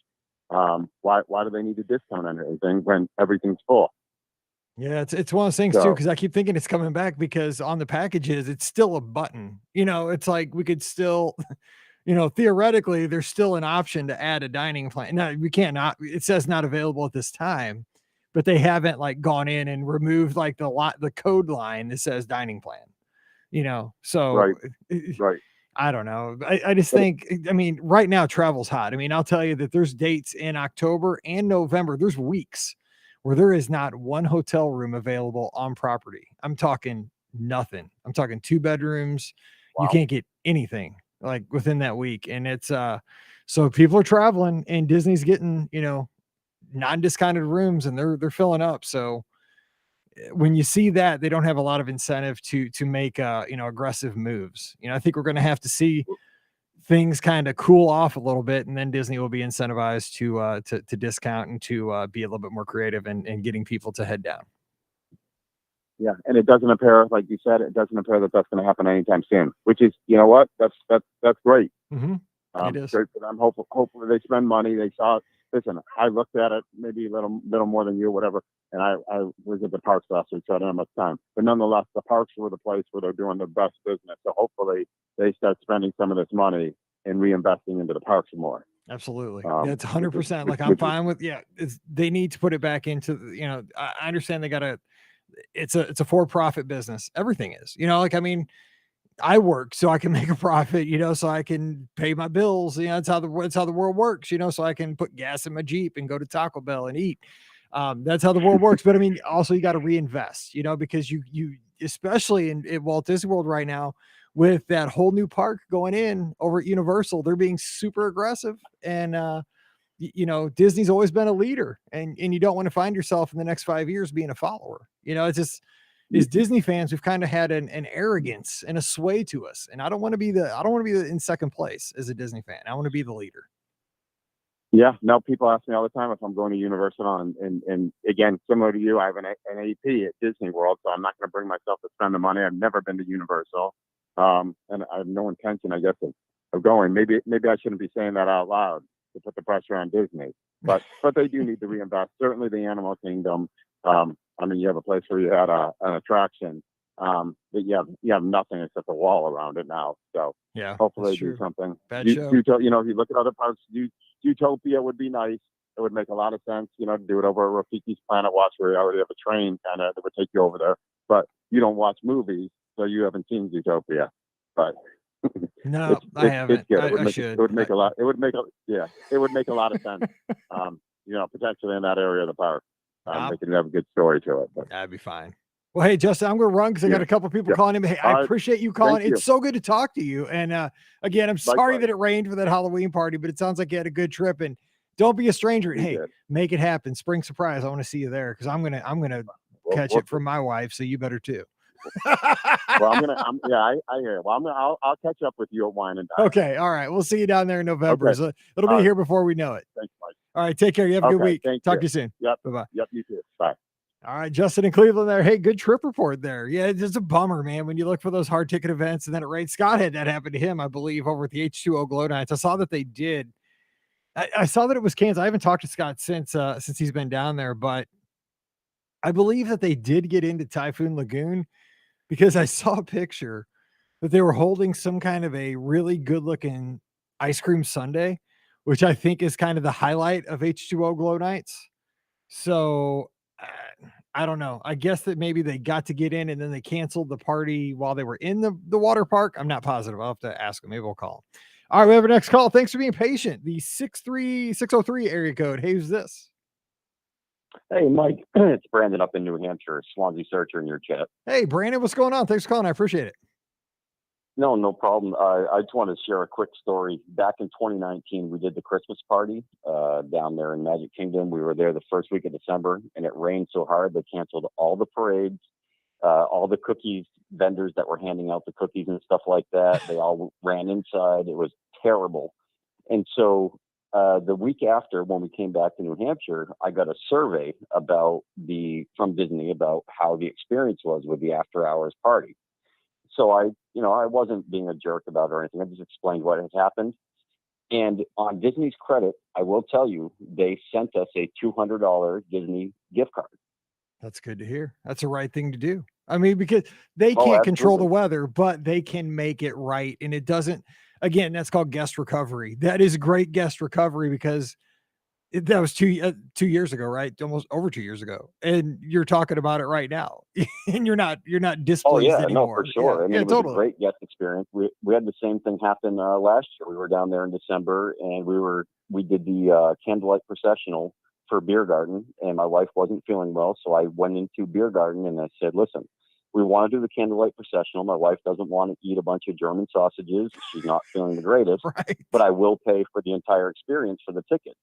why do they need a discount on anything when everything's full? Yeah, it's one of those things too, because I keep thinking it's coming back, because on the packages it's still a button. It's like we could still, theoretically there's still an option to add a dining plan. No, we can't. Not it says not available at this time, but they haven't like gone in and removed like the code line that says dining plan. So Right. I don't know. I just think, I mean, right now travel's hot. I mean, I'll tell you that there's dates in October and November. There's weeks where there is not one hotel room available on property. I'm talking nothing. I'm talking 2 bedrooms. Wow. You can't get anything like within that week. And it's, so people are traveling, and Disney's getting, non-discounted rooms, and they're filling up. So when you see that, they don't have a lot of incentive to make aggressive moves. I think we're going to have to see things kind of cool off a little bit, and then Disney will be incentivized to discount and to be a little bit more creative and getting people to head down. Yeah, and it doesn't appear, like you said, that that's going to happen anytime soon. Which is, you know what, that's great. Mm-hmm. It is great for them. Hopefully they spend money. They saw it. Listen, I looked at it maybe a little more than you, whatever. And I was at the parks last week, so I don't have much time. But nonetheless, the parks were the place where they're doing the best business. So hopefully they start spending some of this money and reinvesting into the parks more. Absolutely. That's 100%. Like I'm fine with, they need to put it back into, I understand they got it's a for-profit business. Everything is, I mean, I work so I can make a profit, so I can pay my bills. That's how the world works, so I can put gas in my Jeep and go to Taco Bell and eat. That's how the world works. But I mean, also you got to reinvest, because you especially in Walt Disney World right now, with that whole new park going in over at Universal, they're being super aggressive. And Disney's always been a leader, and you don't want to find yourself in the next 5 years being a follower. It's just, as Disney fans, we've kind of had an arrogance and a sway to us. And I don't want to be in second place as a Disney fan. I want to be the leader. Yeah, no, people ask me all the time if I'm going to Universal, and again, similar to you, I have an AP at Disney World, so I'm not going to bring myself to spend the money. I've never been to Universal, and I have no intention, I guess, of going. Maybe I shouldn't be saying that out loud to put the pressure on Disney, but they do need to reinvest. Certainly, the Animal Kingdom. I mean, you have a place where you had an attraction, but you have nothing except a wall around it now. So yeah, hopefully they do something. Bad show. If you look at other parks, Utopia would be nice. It would make a lot of sense, to do it over at Rafiki's Planet Watch, where you already have a train kind of that would take you over there. But you don't watch movies, so you haven't seen Utopia. But no, I haven't. I should. It would make a lot. It would make a lot of sense. Potentially in that area of the park. They can have a good story to it. But. That'd be fine. Well, hey, Justin, I'm going to run because I got a couple of people calling in. Hey, I appreciate you calling. It's so good to talk to you. And again, I'm sorry that it rained for that Halloween party, but it sounds like you had a good trip. And don't be a stranger. We Hey, did. make it happen. Spring surprise. I want to see you there because I'm gonna catch it from my wife. So you better too. Well, I hear. Well, I'll catch up with you at Wine and Dine. Okay, all right. We'll see you down there in November. Okay. So it'll be here before we know it. Thanks, Mike. All right, take care. You have a good week. Talk to you soon. Yep. Bye-bye. Yep, you too. Bye. All right, Justin in Cleveland there. Hey, good trip report there. Yeah, it's just a bummer, man, when you look for those hard ticket events and then it rains. Scott had that happen to him, I believe, over at the H2O Glow Nights. I saw that they did. I saw that it was canceled. I haven't talked to Scott since he's been down there, but I believe that they did get into Typhoon Lagoon because I saw a picture that they were holding some kind of a really good looking ice cream sundae, which I think is kind of the highlight of H2O Glow Nights. So I don't know. I guess that maybe they got to get in and then they canceled the party while they were in the water park. I'm not positive. I'll have to ask them. Maybe we'll call them. All right, we have our next call. Thanks for being patient. The 603 area code. Hey, who's this? Hey, Mike, it's Brandon up in New Hampshire, Swansea Searcher in your chat. Hey, Brandon, what's going on? Thanks for calling. I appreciate it. No problem. I just want to share a quick story. Back in 2019, we did the Christmas party down there in Magic Kingdom. We were there the first week of December, and it rained so hard they canceled all the parades, all the cookies vendors that were handing out the cookies and stuff like that. They all ran inside. It was terrible. And so the week after, when we came back to New Hampshire, I got a survey from Disney about how the experience was with the after hours party. So I wasn't being a jerk about it or anything. I just explained what had happened. And on Disney's credit, I will tell you, they sent us a $200 Disney gift card. That's good to hear. That's the right thing to do. I mean, because they can't control the weather, but they can make it right. And it doesn't, again, that's called guest recovery. That is great guest recovery because that was 2 years ago, right? Almost over 2 years ago. And you're talking about it right now. And you're not displeased anymore. No, for sure. Yeah, I mean, it was a great guest experience. We had the same thing happen last year. We were down there in December and we did the candlelight processional for Beer Garden, and my wife wasn't feeling well. So I went into Beer Garden and I said, listen, we want to do the candlelight processional. My wife doesn't want to eat a bunch of German sausages. She's not feeling the greatest, right. But I will pay for the entire experience for the tickets.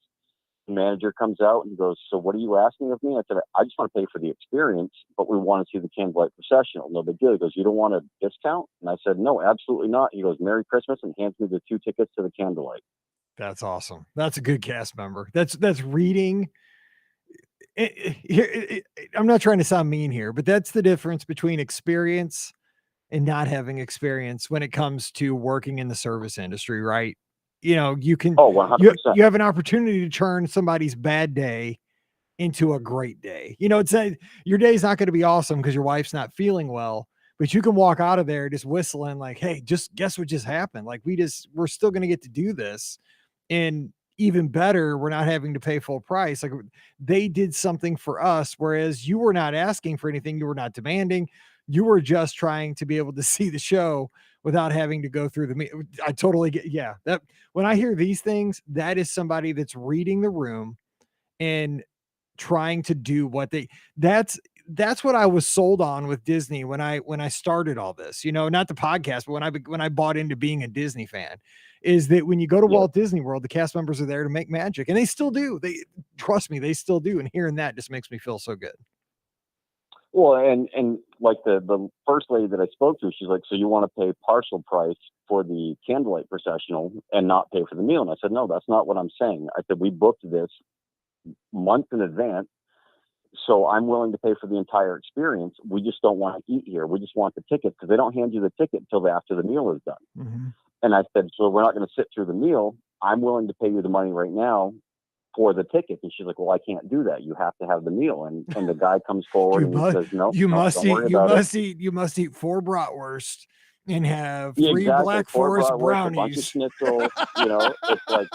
The manager comes out and goes, so what are you asking of me? I said, I just want to pay for the experience, but we want to see the candlelight processional. No big deal. He goes, you don't want a discount? And I said, no, absolutely not. He goes, Merry Christmas, and hands me the 2 tickets to the candlelight. That's awesome. That's a good cast member. That's reading. I'm not trying to sound mean here, but that's the difference between experience and not having experience when it comes to working in the service industry, right? You can, 100%. You have an opportunity to turn somebody's bad day into a great day. It's your day's not going to be awesome because your wife's not feeling well, but you can walk out of there just whistling like, hey, just guess what just happened? Like we're still going to get to do this. And even better, we're not having to pay full price. Like they did something for us, whereas you were not asking for anything. You were not demanding. You were just trying to be able to see the show without having to go through I totally get, that when I hear these things, that is somebody that's reading the room and trying to do what that's what I was sold on with Disney when I started all this, not the podcast, but when I bought into being a Disney fan, is that when you go to Walt Disney World, the cast members are there to make magic, and they still do. They trust me, they still do. And hearing that just makes me feel so good. Well, and like the first lady that I spoke to, she's like, so you want to pay partial price for the candlelight processional and not pay for the meal? And I said, no, that's not what I'm saying. I said, we booked this months in advance, so I'm willing to pay for the entire experience. We just don't want to eat here. We just want the ticket, because they don't hand you the ticket until after the meal is done. Mm-hmm. And I said, so we're not going to sit through the meal. I'm willing to pay you the money right now for the ticket. And she's like, well, I can't do that. You have to have the meal. And the guy comes forward and he says, no, you must eat 4 bratwurst and have 3 Black Forest brownies. A bunch of schnitzel. It's like,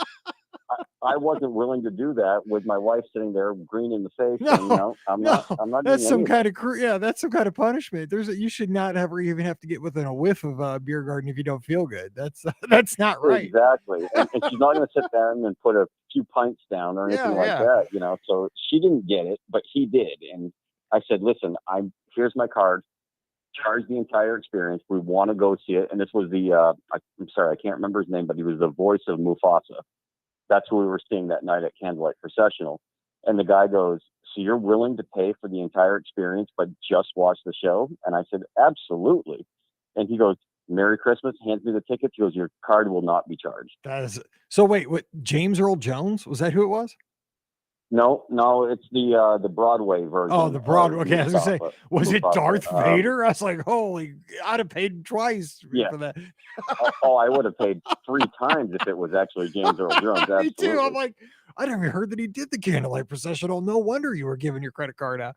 I wasn't willing to do that with my wife sitting there green in the face. No, and, I'm not. That's some kind of that's some kind of punishment. You should not even have to get within a whiff of a Beer Garden if you don't feel good. That's not right. Exactly. And she's not going to sit down and put a few pints down or anything like that. So she didn't get it, but he did. And I said, listen, here's my card. Charge the entire experience. We want to go see it. And this was I'm sorry, I can't remember his name, but he was the voice of Mufasa That's what we were seeing that night at Candlelight Processional. And the guy goes, so you're willing to pay for the entire experience, but just watch the show? And I said, absolutely. And he goes, Merry Christmas, hands me the tickets. He goes, your card will not be charged. That is so. Wait, what? James Earl Jones, was that who it was? No, it's the Broadway version. Oh, the Broadway. Okay, I was gonna say, was it Mustafa. Darth Vader? I was like, holy, I'd have paid twice for that. I would have paid 3 times if it was actually James Earl Jones. Absolutely. Me too. I'm like, I never heard that he did the Candlelight Processional. No wonder you were giving your credit card out.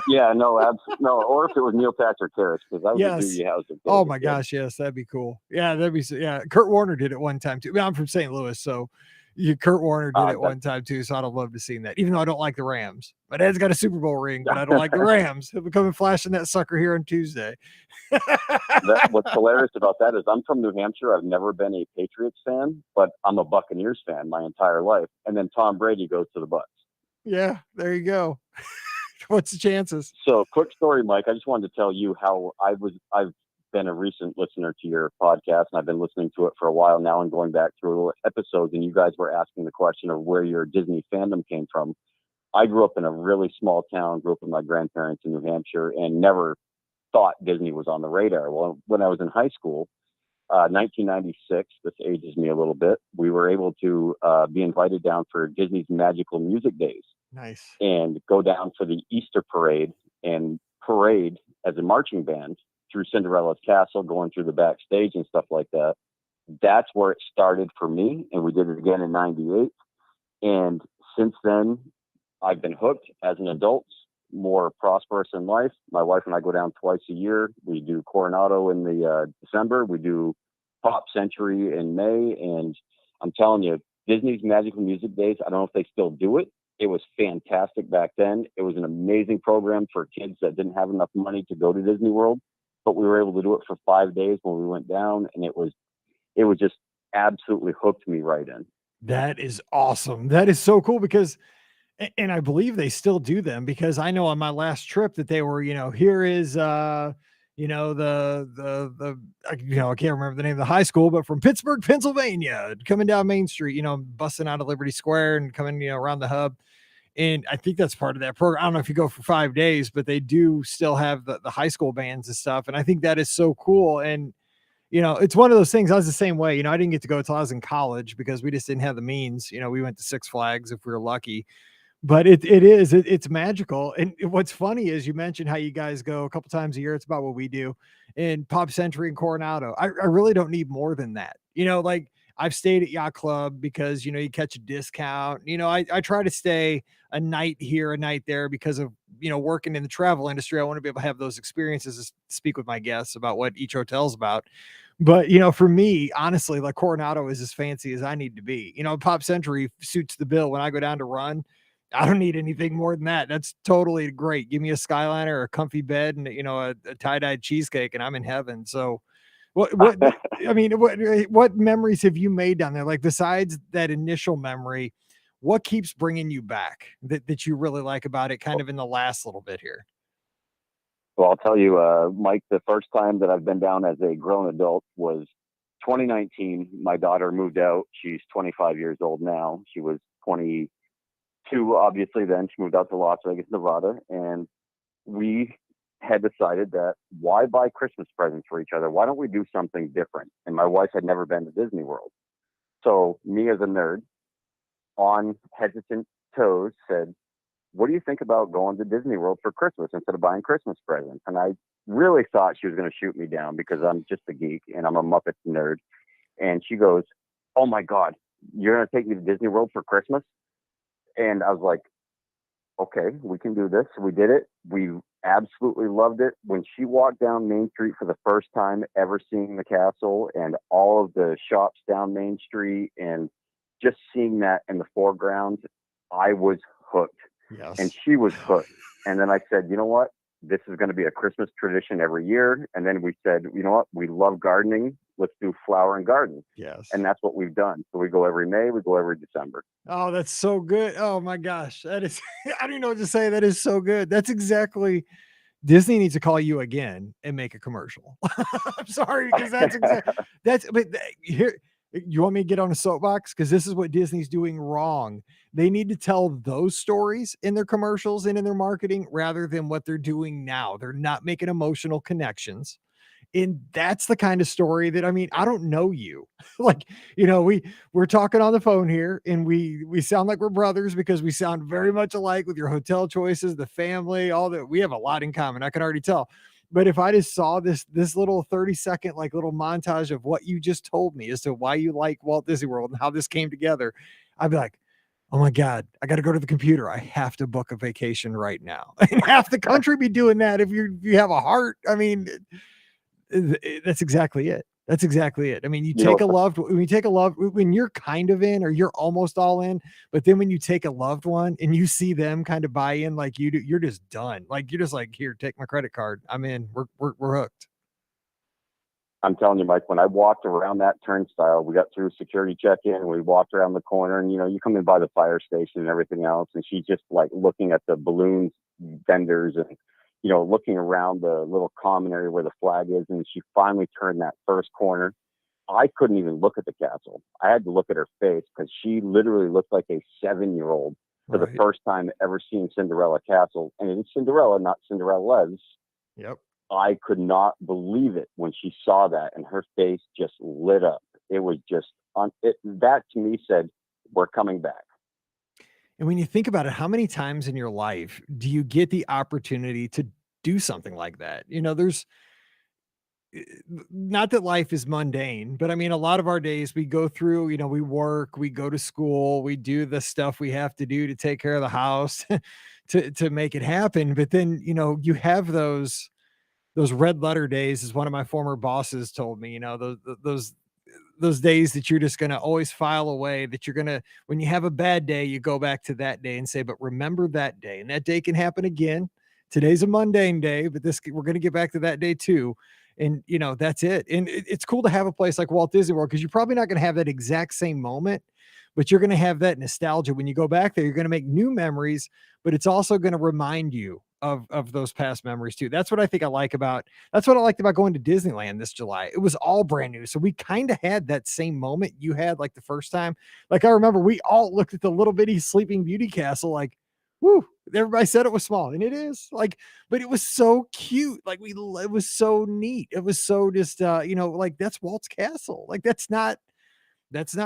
Yeah, no, absolutely no. Or if it was Neil Patrick Harris, because that was the house. Oh my gosh, yes, that'd be cool. Yeah, Kurt Warner did it one time too. I mean, I'm from St. Louis, so Kurt Warner did it one time too. So I'd have loved to seen that. Even though I don't like the Rams, my dad's got a Super Bowl ring, but I don't like the Rams. He'll be coming flashing that sucker here on Tuesday. What's hilarious about that is I'm from New Hampshire. I've never been a Patriots fan, but I'm a Buccaneers fan my entire life. And then Tom Brady goes to the Bucs. Yeah, there you go. What's the chances? So, quick story, Mike. I just wanted to tell you how I've been a recent listener to your podcast, and I've been listening to it for a while now and going back through episodes. And you guys were asking the question of where your Disney fandom came from. I grew up in a really small town, grew up with my grandparents in New Hampshire, and never thought Disney was on the radar. Well, when I was in high school, 1996, this ages me a little bit, we were able to be invited down for Disney's Magical Music Days. Nice. And go down for the Easter parade and parade as a marching band through Cinderella's castle, going through the backstage and stuff like that. That's where it started for me. And we did it again in 98. And since then, I've been hooked as an adult, more prosperous in life. My wife and I go down twice a year. We do Coronado in the December. We do Pop Century in May. And I'm telling you, Disney's Magical Music Days, I don't know if they still do it. It was fantastic back then. It was an amazing program for kids that didn't have enough money to go to Disney World, but we were able to do it for 5 days when we went down, and it was just absolutely hooked me right in. That is awesome. That is so cool because, and I believe they still do them, because I know on my last trip that they were, here is, I can't remember the name of the high school, but from Pittsburgh, Pennsylvania, coming down Main Street, busting out of Liberty Square and coming, around the hub. And I think that's part of that program. I don't know if you go for 5 days, but they do still have the high school bands and stuff. And I think that is so cool. And, it's one of those things. I was the same way. I didn't get to go until I was in college because we just didn't have the means. We went to Six Flags if we were lucky. But it's magical. And what's funny is you mentioned how you guys go a couple times a year. It's about what we do in Pop Century and Coronado. I really don't need more than that. Like I've stayed at Yacht Club because, you catch a discount. I try to stay a night here, a night there because of, working in the travel industry. I want to be able to have those experiences to speak with my guests about what each hotel's about. But, for me, honestly, like Coronado is as fancy as I need to be. Pop Century suits the bill when I go down to run. I don't need anything more than that. That's totally great. Give me a Skyliner or a comfy bed and, a tie-dyed cheesecake and I'm in heaven. So what memories have you made down there? Like besides that initial memory, what keeps bringing you back that you really like about it kind of in the last little bit here? Well, I'll tell you, Mike, the first time that I've been down as a grown adult was 2019. My daughter moved out. She's 25 years old now. She was 22, obviously, then. She moved out to Las Vegas, Nevada. And we had decided that why buy Christmas presents for each other? Why don't we do something different? And my wife had never been to Disney World. So me as a nerd, on hesitant toes, said, what do you think about going to Disney World for Christmas instead of buying Christmas presents? And I really thought she was going to shoot me down because I'm just a geek and I'm a Muppet nerd. And she goes, oh my God, you're going to take me to Disney World for Christmas? And I was like, okay, we can do this. We did it. We absolutely loved it. When she walked down Main Street for the first time ever seeing the castle and all of the shops down Main Street and just seeing that in the foreground, I was hooked. Yes. And she was hooked. And then I said, you know what? This is going to be a Christmas tradition every year. And then we said, you know what? We love gardening. Let's do flower and garden. Yes. And that's what we've done. So we go every May, we go every December. Oh, that's so good. Oh my gosh. That is, I don't even know what to say. That is so good. That's exactly, Disney needs to call you again and make a commercial. I'm sorry, because but here, You want me to get on a soapbox? Because this is what Disney's doing wrong. They need to tell those stories in their commercials and in their marketing rather than what they're doing now. They're not making emotional connections. And that's the kind of story that, I mean, I don't know you. Like, we're talking on the phone here and we sound like we're brothers because we sound very much alike with your hotel choices, the family, all that. We have a lot in common. I can already tell. But if I just saw this little 30-second like little montage of what you just told me as to why you like Walt Disney World and how this came together, I'd be like, oh my God, I got to go to the computer. I have to book a vacation right now. And half the country be doing that if you have a heart. I mean, that's exactly it. That's exactly it. I mean, when you're kind of in or you're almost all in, but then when you take a loved one and you see them kind of buy in like you do, you're just done. Like you're just like, here, take my credit card. I'm in. We're hooked. I'm telling you, Mike, when I walked around that turnstile, we got through security check-in and we walked around the corner and, you come in by the fire station and everything else. And she's just like looking at the balloons vendors and, looking around the little common area where the flag is. And she finally turned that first corner. I couldn't even look at the castle. I had to look at her face because she literally looked like a 7-year-old for the first time ever seeing Cinderella Castle. And it's Cinderella, not Cinderella's. Yep. I could not believe it when she saw that and her face just lit up. It was just that to me said, we're coming back. And when you think about it, how many times in your life do you get the opportunity to do something like that? There's not that life is mundane, but I mean, a lot of our days we go through, we work, we go to school, we do the stuff we have to do to take care of the house to make it happen. But then, you have those red letter days, as one of my former bosses told me, those days that you're just going to always file away, that you're going to, when you have a bad day, you go back to that day and say, but remember that day, and that day can happen again. Today's a mundane day, but we're going to get back to that day too. And that's it. And it's cool to have a place like Walt Disney World, because you're probably not going to have that exact same moment, but you're going to have that nostalgia. When you go back there, you're going to make new memories, but it's also going to remind you of those past memories too. That's what I liked about going to Disneyland this July. It was all brand new. So we kind of had that same moment you had like the first time. Like I remember we all looked at the little bitty Sleeping Beauty castle like, woo, everybody said it was small, and it is, like, but it was so cute. Like it was so neat. It was so just like that's Walt's castle. Like that's not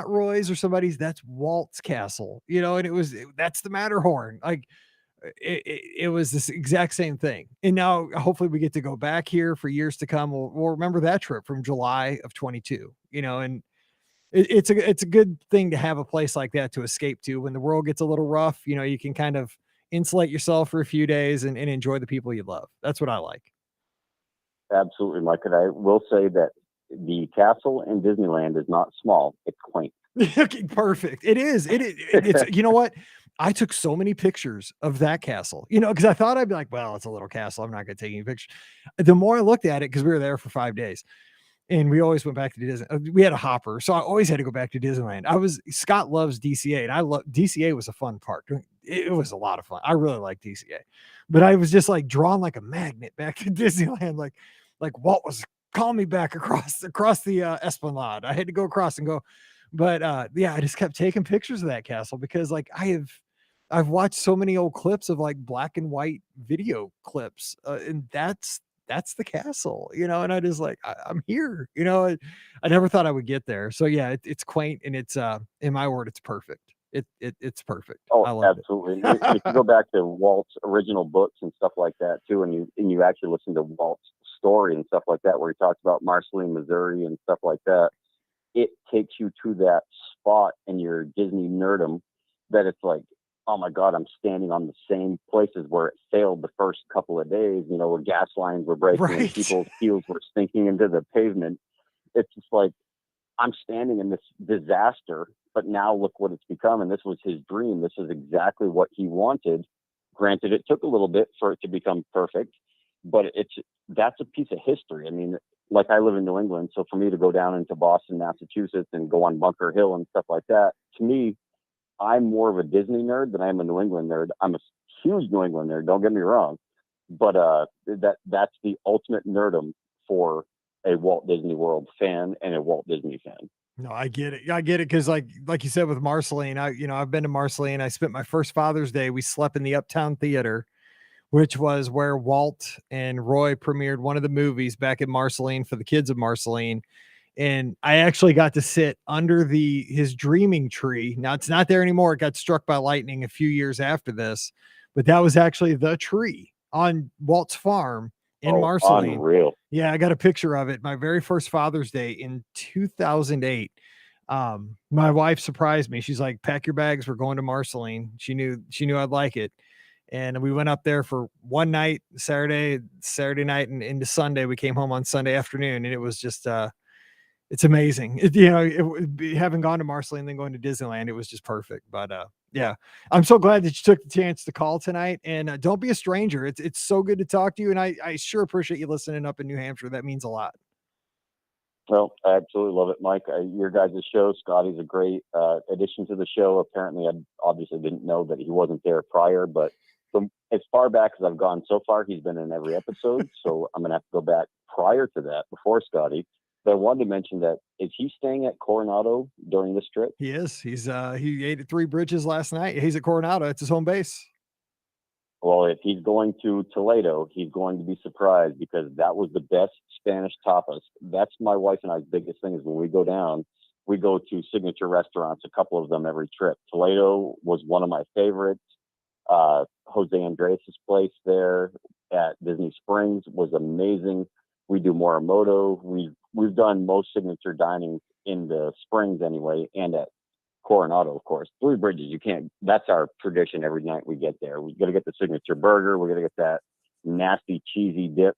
Roy's or somebody's, that's Walt's castle, and that's the Matterhorn. Like it was this exact same thing. And now hopefully we get to go back here for years to come. We'll remember that trip from July of 22, and it's a good thing to have a place like that to escape to when the world gets a little rough. You can kind of insulate yourself for a few days and enjoy the people you love. That's what I like. Absolutely, Mike. And I will say that the castle in Disneyland is not small. It's quaint. Okay, perfect. It is. It's, you know what? I took so many pictures of that castle, because I thought I'd be like, well, it's a little castle, I'm not going to take any pictures. The more I looked at it, because we were there for 5 days and we always went back to Disney. We had a hopper, so I always had to go back to Disneyland. Scott loves DCA, and DCA was a fun park. It was a lot of fun. I really like DCA, but I was just like drawn like a magnet back to Disneyland. Like Walt was calling me back across the Esplanade. I had to go across and go. But yeah, I just kept taking pictures of that castle because like I've watched so many old clips of like black and white video clips, and that's the castle, and I just like, I'm here, I never thought I would get there. So yeah, it's quaint, and it's in my word, it's perfect. It's perfect. Oh, I love absolutely. And if you go back to Walt's original books and stuff like that too, and you actually listen to Walt's story and stuff like that, where he talks about Marceline, Missouri and stuff like that, it takes you to that spot in your Disney nerdum that it's like, oh my God, I'm standing on the same places where it failed the first couple of days, where gas lines were breaking Right. and people's heels were sinking into the pavement. It's just like, I'm standing in this disaster, but now look what it's become. And this was his dream. This is exactly what he wanted. Granted, it took a little bit for it to become perfect, but that's a piece of history. I mean, like I live in New England, so for me to go down into Boston, Massachusetts, and go on Bunker Hill and stuff like that, to me, I'm more of a Disney nerd than I am a New England nerd. I'm a huge New England nerd, don't get me wrong, but that's the ultimate nerdum for a Walt Disney World fan and a Walt Disney fan. No, I get it. I get it because, like you said with Marceline, I've been to Marceline. I spent my first Father's Day. We slept in the Uptown Theater, which was where Walt and Roy premiered one of the movies back in Marceline for the kids of Marceline. And I actually got to sit under his dreaming tree. Now it's not there anymore. It got struck by lightning a few years after this, but that was actually the tree on Walt's farm in Oh, Marceline. unreal. Yeah, I got a picture of it. My very first Father's Day in 2008. My wife surprised me. She's like, "Pack your bags. We're going to Marceline." She knew I'd like it. And we went up there for one night, Saturday night and into Sunday. We came home on Sunday afternoon, and it was just it's amazing. Having gone to Marceline and then going to Disneyland, it was just perfect. But yeah, I'm so glad that you took the chance to call tonight. And don't be a stranger. It's so good to talk to you, and I sure appreciate you listening up in New Hampshire. That means a lot. Well, I absolutely love it, Mike. Your guys' show, Scotty's a great addition to the show. Apparently, I obviously didn't know that he wasn't there prior, but from as far back as I've gone so far, he's been in every episode. So I'm going to have to go back prior to that, before Scotty. But I wanted to mention that, is he staying at Coronado during this trip? He is. He ate at Three Bridges last night. He's at Coronado. It's his home base. Well, if he's going to Toledo, he's going to be surprised, because that was the best Spanish tapas. That's my wife and I's biggest thing, is when we go down, we go to signature restaurants, a couple of them every trip. Toledo was one of my favorites. Jose Andres' place there at Disney Springs was amazing. We do Morimoto. We've done most signature dining in the Springs anyway, and at Coronado, of course. Three Bridges, you can't. That's our tradition every night we get there. We got to get the signature burger. We're gonna get that nasty cheesy dip.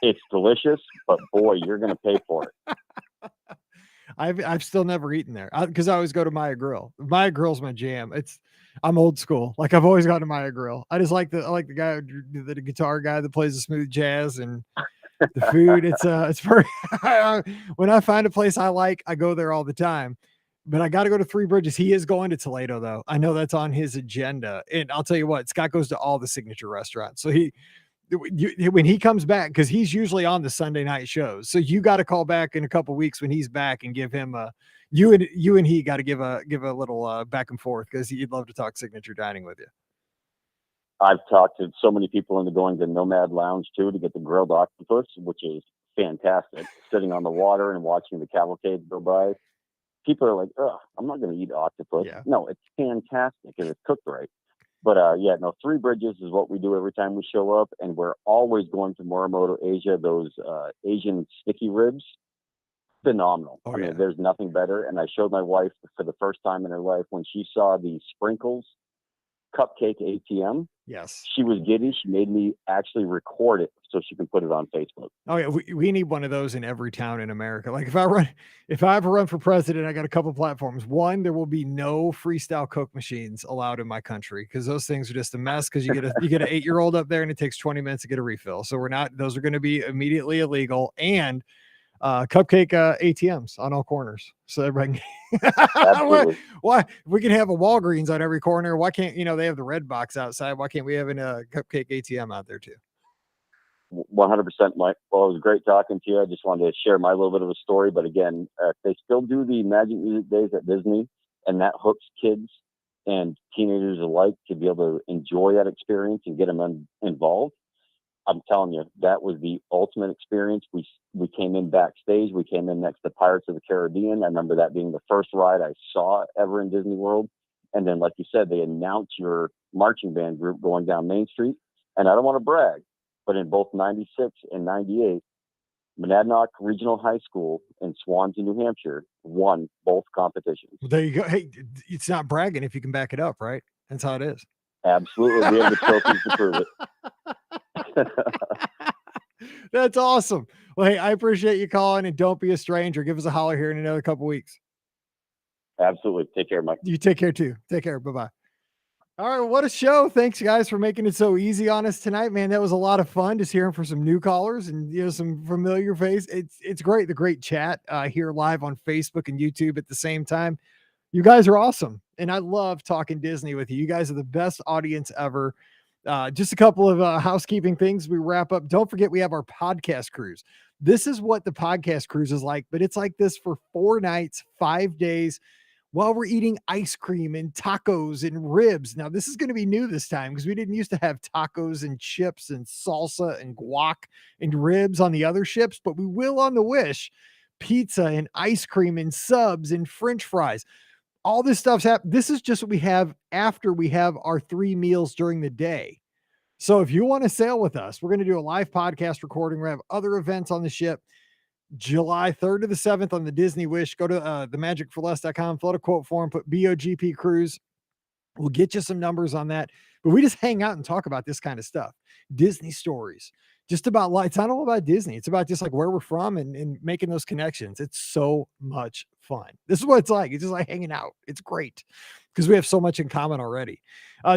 It's delicious, but boy, you're gonna pay for it. I've still never eaten there because I always go to Maya Grill. Maya Grill's my jam. I'm old school. Like, I've always gone to Maya Grill. I like the guy, the guitar guy that plays the smooth jazz, and the food. It's very. When I find a place I like, I go there all the time. But I got to go to Three Bridges. He is going to Toledo, though. I know that's on his agenda. And I'll tell you what, Scott goes to all the signature restaurants. So when he comes back, because he's usually on the Sunday night shows, so you got to call back in a couple weeks when he's back and give him you and he got to give a little back and forth, because he'd love to talk signature dining with you. I've talked to so many people into going to Nomad Lounge too, to get the grilled octopus, which is fantastic. Sitting on the water and watching the cavalcade go by. People are like, "Oh, I'm not going to eat octopus." Yeah. No, it's fantastic and it's cooked right. But Three Bridges is what we do every time we show up, and we're always going to Morimoto Asia. Those Asian sticky ribs, phenomenal. Oh, I mean, yeah. there's nothing better. And I showed my wife for the first time in her life when she saw the sprinkles cupcake ATM. Yes. She was giddy. She made me actually record it so she can put it on Facebook. Oh yeah, we need one of those in every town in America. Like, if I ever run for president, I got a couple platforms. One, there will be no freestyle Coke machines allowed in my country, because those things are just a mess. Because you get an 8-year-old up there and it takes 20 minutes to get a refill. So those are going to be immediately illegal. And cupcake ATMs on all corners, so everybody can why we can have a Walgreens on every corner. Why can't they have the red box outside? Why can't we have a cupcake ATM out there too? 100%, Mike. Well, it was great talking to you. I just wanted to share my little bit of a story. But again, they still do the Magic Music Days at Disney, and that hooks kids and teenagers alike to be able to enjoy that experience and get them involved. I'm telling you, that was the ultimate experience. We came in backstage. We came in next to Pirates of the Caribbean. I remember that being the first ride I saw ever in Disney World. And then, like you said, they announce your marching band group going down Main Street. And I don't want to brag, but in both 96 and 98, Monadnock Regional High School in Swansea, New Hampshire, won both competitions. Well, there you go. Hey, it's not bragging if you can back it up, right? That's how it is. Absolutely. We have the trophies to prove it. That's awesome. Well, hey, I appreciate you calling, and don't be a stranger. Give us a holler here in another couple weeks. Absolutely. Take care, Mike. You take care too. Take care. Bye-bye. All right, what a show. Thanks, guys, for making it so easy on us tonight, man. That was a lot of fun, just hearing from some new callers and some familiar face. It's great, the great chat here live on Facebook and YouTube at the same time. You guys are awesome, and I love talking Disney with you. You guys are the best audience ever. Just a couple of housekeeping things we wrap up. Don't forget, we have our podcast cruise. This is what the podcast cruise is like, but it's like this for 4 nights, 5 days, while we're eating ice cream and tacos and ribs. Now, this is going to be new this time because we didn't used to have tacos and chips and salsa and guac and ribs on the other ships, but we will on the Wish. Pizza and ice cream and subs and French fries. All this stuff's happening. This is just what we have after we have our 3 meals during the day. So if you want to sail with us, we're going to do a live podcast recording. We have other events on the ship. July 3rd to the 7th on the Disney Wish. Go to themagicforless.com, fill out a quote form, put BOGP Cruise. We'll get you some numbers on that. But we just hang out and talk about this kind of stuff. Disney stories. Just about life. It's not all about Disney. It's about just like where we're from and making those connections. It's so much fun. This is what it's like. It's just like hanging out. It's great because we have so much in common already.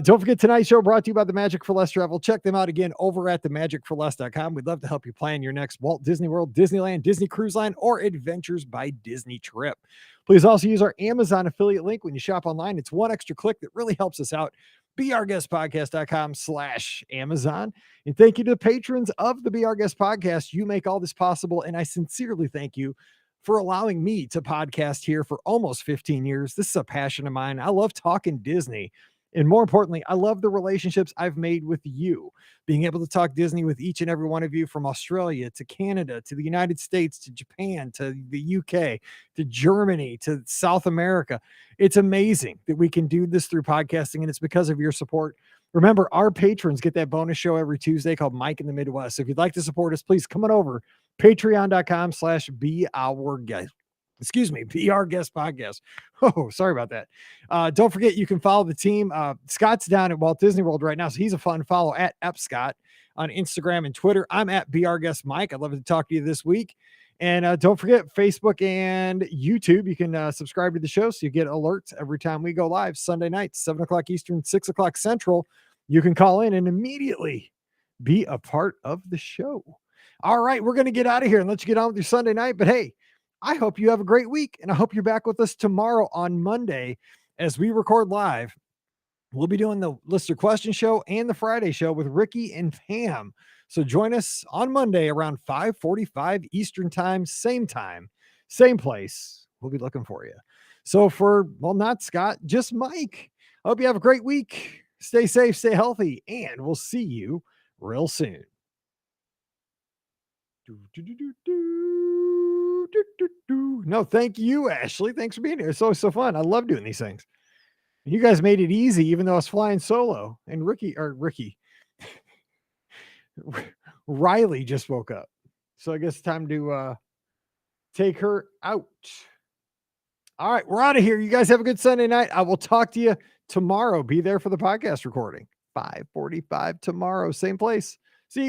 Don't forget tonight's show brought to you by the Magic for Less Travel. Check them out again over at themagicforless.com. We'd love to help you plan your next Walt Disney World, Disneyland, Disney Cruise Line, or Adventures by Disney trip. Please also use our Amazon affiliate link when you shop online. It's one extra click that really helps us out. BeOurGuestPodcast.com/Amazon. And thank you to the patrons of the Be Our Guest Podcast. You make all this possible. And I sincerely thank you for allowing me to podcast here for almost 15 years. This is a passion of mine. I love talking Disney. And more importantly, I love the relationships I've made with you, being able to talk Disney with each and every one of you from Australia to Canada, to the United States, to Japan, to the UK, to Germany, to South America. It's amazing that we can do this through podcasting, and it's because of your support. Remember, our patrons get that bonus show every Tuesday called Mike in the Midwest. So if you'd like to support us, please come on over, patreon.com/beourguest. Be Our Guest Podcast. Oh, sorry about that. Don't forget, you can follow the team. Scott's down at Walt Disney World right now, so he's a fun follow at @Scott on Instagram and Twitter. I'm at Be Our Guest Mike. I'd love to talk to you this week. And don't forget, Facebook and YouTube, you can subscribe to the show so you get alerts every time we go live Sunday nights, 7 o'clock Eastern, 6 o'clock Central. You can call in and immediately be a part of the show. All right, we're going to get out of here and let you get on with your Sunday night. But hey, I hope you have a great week, and I hope you're back with us tomorrow on Monday as we record live. We'll be doing the Listener Question Show and the Friday Show with Ricky and Pam. So join us on Monday around 5:45 Eastern time, same place. We'll be looking for you. So for, well, not Scott, just Mike. I hope you have a great week. Stay safe, stay healthy, and we'll see you real soon. No, thank you, Ashley. Thanks for being here. It's always so fun. I love doing these things. You guys made it easy, even though I was flying solo. And Riley just woke up. So I guess it's time to take her out. All right, we're out of here. You guys have a good Sunday night. I will talk to you tomorrow. Be there for the podcast recording. 5:45 tomorrow, same place. See you guys.